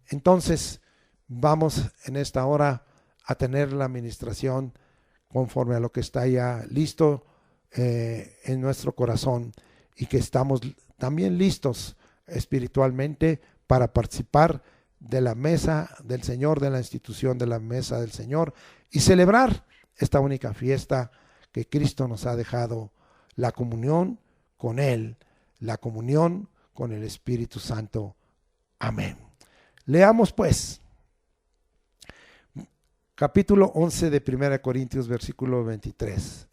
entonces vamos en esta hora a tener la administración conforme a lo que está ya listo en nuestro corazón, y que estamos también listos espiritualmente para participar de la mesa del Señor, de la institución de la mesa del Señor, y celebrar esta única fiesta que Cristo nos ha dejado, la comunión con Él, la comunión con el Espíritu Santo. Amén. Leamos pues capítulo 11 de 1 Corintios, versículo 23.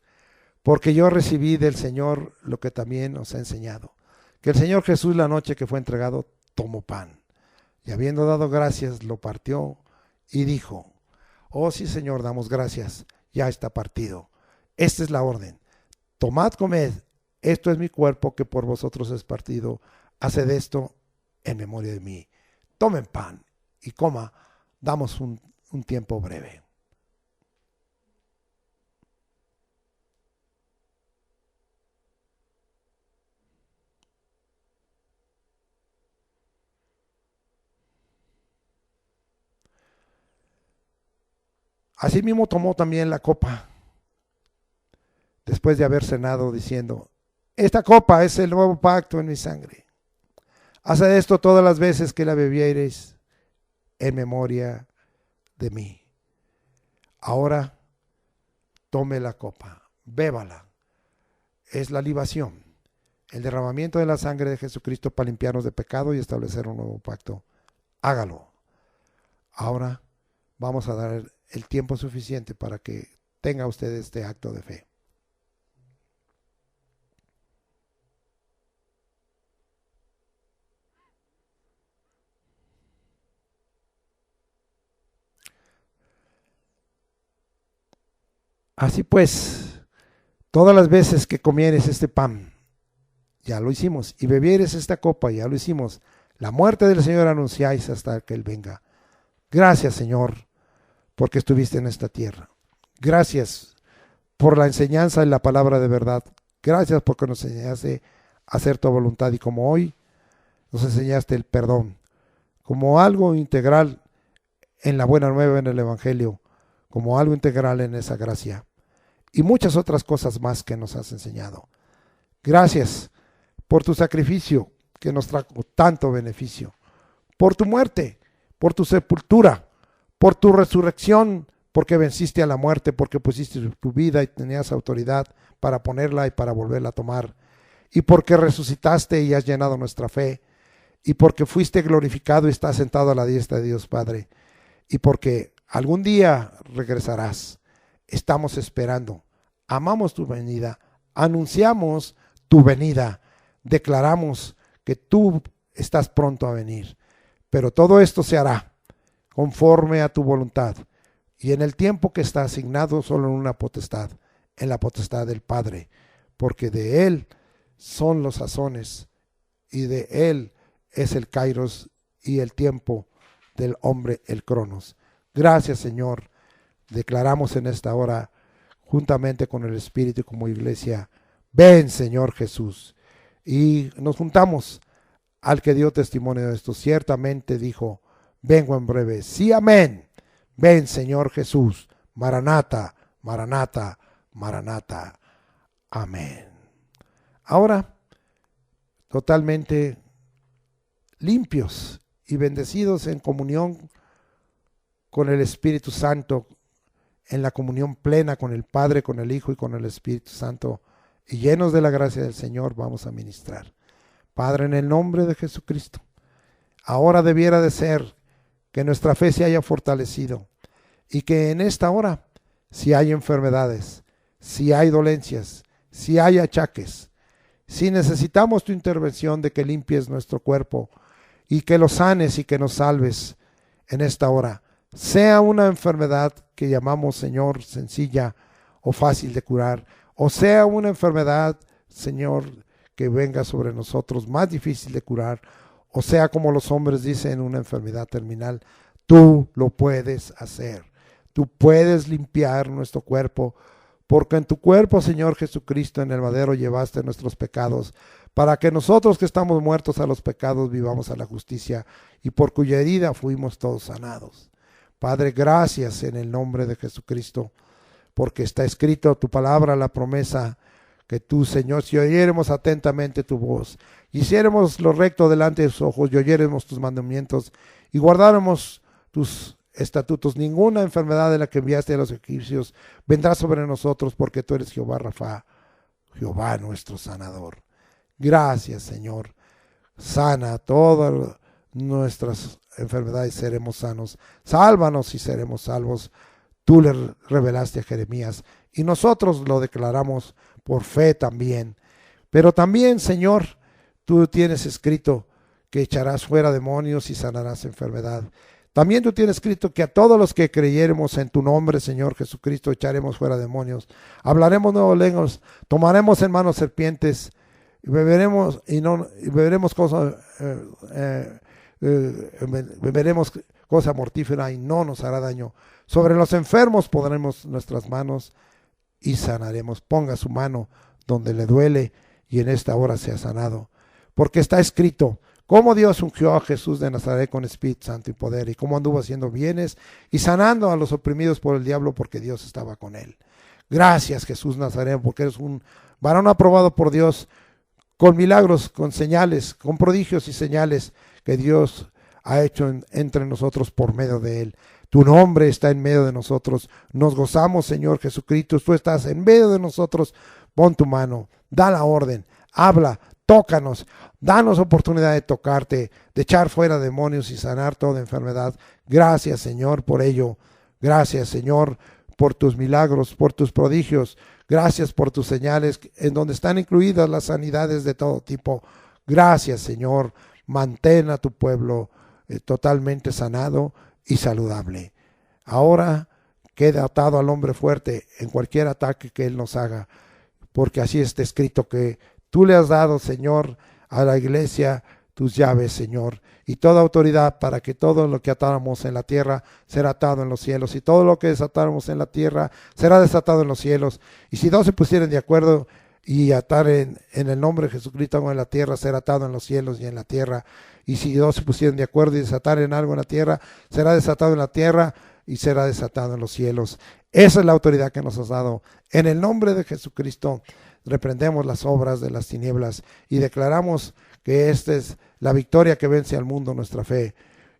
Porque yo recibí del Señor lo que también os he enseñado, que el Señor Jesús, la noche que fue entregado, tomó pan, y habiendo dado gracias, lo partió y dijo: oh sí, Señor, damos gracias, ya está partido. Esta es la orden: tomad, comed, esto es mi cuerpo que por vosotros es partido, haced esto en memoria de mí. Tomen pan y coma, damos un tiempo breve. Asimismo tomó también la copa, después de haber cenado, diciendo: esta copa es el nuevo pacto en mi sangre. Haced esto todas las veces que la bebiereis en memoria de mí. Ahora tome la copa, bébala. Es la libación, el derramamiento de la sangre de Jesucristo para limpiarnos de pecado y establecer un nuevo pacto. Hágalo. Ahora vamos a dar el tiempo suficiente para que tenga usted este acto de fe. Así pues, todas las veces que comieres este pan, ya lo hicimos, y bebieres esta copa, ya lo hicimos, la muerte del Señor anunciáis hasta que Él venga. Gracias, Señor, porque estuviste en esta tierra. Gracias por la enseñanza y la palabra de verdad. Gracias porque nos enseñaste a hacer tu voluntad, y como hoy nos enseñaste el perdón como algo integral en la buena nueva, en el Evangelio, como algo integral en esa gracia, y muchas otras cosas más que nos has enseñado. Gracias por tu sacrificio que nos trajo tanto beneficio, por tu muerte, por tu sepultura, por tu resurrección, porque venciste a la muerte, porque pusiste tu vida y tenías autoridad para ponerla y para volverla a tomar. y porque resucitaste y has llenado nuestra fe, y porque fuiste glorificado y estás sentado a la diestra de Dios Padre, y porque algún día regresarás. Estamos esperando, amamos tu venida, anunciamos tu venida, declaramos que tú estás pronto a venir, pero todo esto se hará conforme a tu voluntad y en el tiempo que está asignado solo en la potestad del Padre, porque de Él son los sazones y de Él es el kairos y el tiempo del hombre, el cronos. Gracias, Señor. Declaramos en esta hora, juntamente con el Espíritu y como iglesia, ven, Señor Jesús. Y nos juntamos al que dio testimonio de esto. Ciertamente dijo, vengo en breve. Sí, amén. Ven, Señor Jesús. Maranata, Maranata, Maranata. Amén. Ahora, totalmente limpios y bendecidos en comunión con el Espíritu Santo, en la comunión plena con el Padre, con el Hijo y con el Espíritu Santo, y llenos de la gracia del Señor, vamos a ministrar. Padre, en el nombre de Jesucristo, ahora debiera de ser que nuestra fe se haya fortalecido y que en esta hora, si hay enfermedades, si hay dolencias, si hay achaques, si necesitamos tu intervención de que limpies nuestro cuerpo y que lo sanes y que nos salves en esta hora, sea una enfermedad que llamamos, Señor, sencilla o fácil de curar, o sea una enfermedad, Señor, que venga sobre nosotros más difícil de curar, o sea como los hombres dicen, una enfermedad terminal, tú lo puedes hacer. Tú puedes limpiar nuestro cuerpo, porque en tu cuerpo, Señor Jesucristo, en el madero llevaste nuestros pecados, para que nosotros que estamos muertos a los pecados vivamos a la justicia, y por cuya herida fuimos todos sanados. Padre, gracias en el nombre de Jesucristo, porque está escrito tu palabra, la promesa que tú, Señor, si oyéremos atentamente tu voz, hiciéramos lo recto delante de tus ojos y oyéremos tus mandamientos y guardáramos tus estatutos, ninguna enfermedad de la que enviaste a los egipcios vendrá sobre nosotros, porque tú eres Jehová Rafa, Jehová nuestro sanador. Gracias, Señor. Sana todas nuestras enfermedades, seremos sanos. Sálvanos y seremos salvos. Tú le revelaste a Jeremías y nosotros lo declaramos por fe también. Pero también, Señor, tú tienes escrito que echarás fuera demonios y sanarás enfermedad. También tú tienes escrito que a todos los que creyéremos en tu nombre, Señor Jesucristo, echaremos fuera demonios. Hablaremos nuevas lenguas, tomaremos en manos serpientes, y beberemos cosa mortífera y no nos hará daño. Sobre los enfermos pondremos nuestras manos y sanaremos. Ponga su mano donde le duele y en esta hora sea sanado. Porque está escrito cómo Dios ungió a Jesús de Nazaret con Espíritu Santo y poder, y cómo anduvo haciendo bienes y sanando a los oprimidos por el diablo, porque Dios estaba con él. Gracias, Jesús Nazareno, porque eres un varón aprobado por Dios, con milagros, con señales, con prodigios y señales que Dios ha hecho entre nosotros por medio de él. Tu nombre está en medio de nosotros. Nos gozamos, Señor Jesucristo. Tú estás en medio de nosotros. Pon tu mano, da la orden, habla, tócanos, danos oportunidad de tocarte, de echar fuera demonios y sanar toda enfermedad. Gracias, Señor, por ello. Gracias, Señor, por tus milagros, por tus prodigios. Gracias por tus señales en donde están incluidas las sanidades de todo tipo. Gracias, Señor. Mantén a tu pueblo totalmente sanado y saludable. Ahora queda atado al hombre fuerte en cualquier ataque que él nos haga, porque así está escrito que tú le has dado, Señor, a la iglesia tus llaves, Señor, y toda autoridad para que todo lo que atáramos en la tierra será atado en los cielos, y todo lo que desatáramos en la tierra será desatado en los cielos. Y si dos se pusieren de acuerdo y atar en el nombre de Jesucristo en la tierra, será atado en los cielos y en la tierra. Y si dos se pusieran de acuerdo y desatar en algo en la tierra, será desatado en la tierra y será desatado en los cielos. Esa es la autoridad que nos has dado. En el nombre de Jesucristo reprendemos las obras de las tinieblas y declaramos que esta es la victoria que vence al mundo, nuestra fe.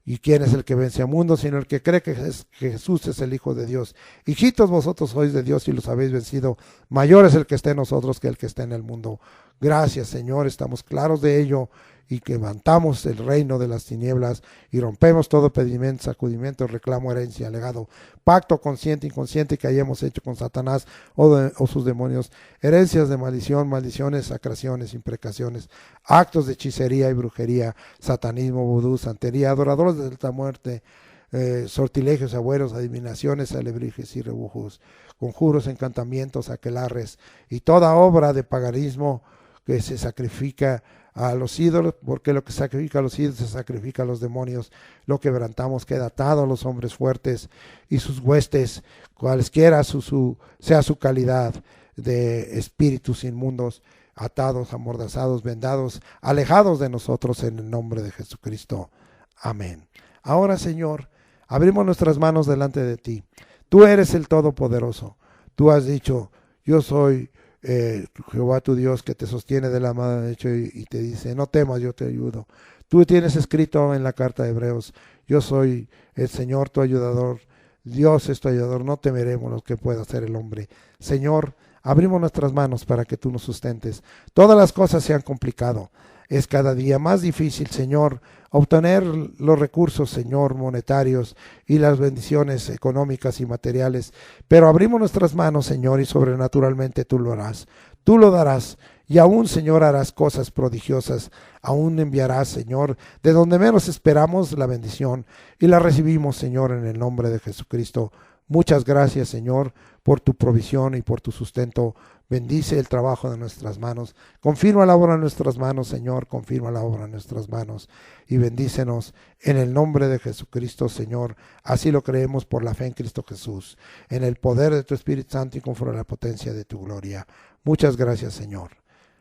¿Y quién es el que vence al mundo? Sino el que cree que Jesús es el Hijo de Dios. Hijitos, vosotros sois de Dios y los habéis vencido. Mayor es el que está en nosotros que el que está en el mundo. Gracias, Señor, estamos claros de ello y que levantamos el reino de las tinieblas y rompemos todo pedimento, sacudimiento, reclamo, herencia, legado, pacto consciente, inconsciente que hayamos hecho con Satanás o sus demonios, herencias de maldición, maldiciones, sacraciones, imprecaciones, actos de hechicería y brujería, satanismo, vudú, santería, adoradores de la muerte, sortilegios, agüeros, adivinaciones, alebrijes y rebujos, conjuros, encantamientos, aquelarres y toda obra de paganismo que se sacrifica a los ídolos, porque lo que sacrifica a los ídolos se sacrifica a los demonios. Lo quebrantamos, queda atado a los hombres fuertes y sus huestes, cualesquiera sea su calidad de espíritus inmundos, atados, amordazados, vendados, alejados de nosotros en el nombre de Jesucristo. Amén. Ahora, Señor, abrimos nuestras manos delante de ti. Tú eres el Todopoderoso. Tú has dicho, yo soy Jehová tu Dios, que te sostiene de la mano derecha y te dice, no temas, yo te ayudo. Tú tienes escrito en la carta de Hebreos, yo soy el Señor tu ayudador, Dios es tu ayudador, no temeremos lo que pueda hacer el hombre. Señor, abrimos nuestras manos para que tú nos sustentes. Todas las cosas se han complicado. Es cada día más difícil, Señor, obtener los recursos, Señor, monetarios y las bendiciones económicas y materiales. Pero abrimos nuestras manos, Señor, y sobrenaturalmente tú lo harás. Tú lo darás y aún, Señor, harás cosas prodigiosas. Aún enviarás, Señor, de donde menos esperamos la bendición y la recibimos, Señor, en el nombre de Jesucristo. Muchas gracias, Señor, por tu provisión y por tu sustento. Bendice el trabajo de nuestras manos. Confirma la obra en nuestras manos, Señor. Confirma la obra en nuestras manos. Y bendícenos en el nombre de Jesucristo, Señor. Así lo creemos por la fe en Cristo Jesús. En el poder de tu Espíritu Santo y conforme a la potencia de tu gloria. Muchas gracias, Señor.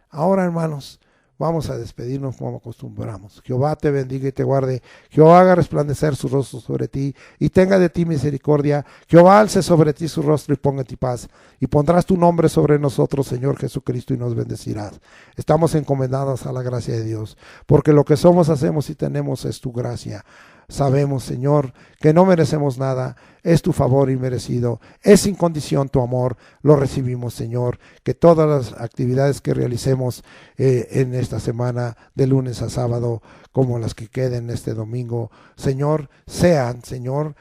Ahora, hermanos, vamos a despedirnos como acostumbramos. Jehová te bendiga y te guarde. Jehová haga resplandecer su rostro sobre ti y tenga de ti misericordia. Jehová alce sobre ti su rostro y ponga en ti paz. Y pondrás tu nombre sobre nosotros, Señor Jesucristo, y nos bendecirás. Estamos encomendados a la gracia de Dios, porque lo que somos, hacemos y tenemos es tu gracia. Sabemos, Señor, que no merecemos nada, es tu favor inmerecido, es sin condición tu amor, lo recibimos, Señor, que todas las actividades que realicemos en esta semana, de lunes a sábado, como las que queden este domingo, Señor, sean, Señor,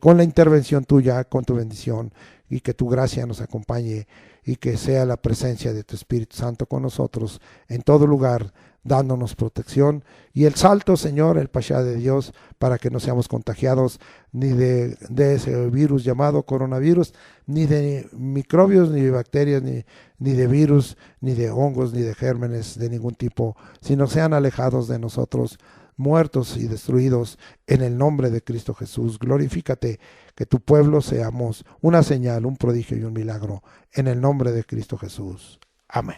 con la intervención tuya, con tu bendición, y que tu gracia nos acompañe, y que sea la presencia de tu Espíritu Santo con nosotros en todo lugar, dándonos protección y el salto, Señor, el Pashá de Dios, para que no seamos contagiados ni de ese virus llamado coronavirus, ni de microbios, ni de bacterias, ni de virus, ni de hongos, ni de gérmenes de ningún tipo, sino sean alejados de nosotros, muertos y destruidos en el nombre de Cristo Jesús. Glorifícate, que tu pueblo seamos una señal, un prodigio y un milagro en el nombre de Cristo Jesús. Amén.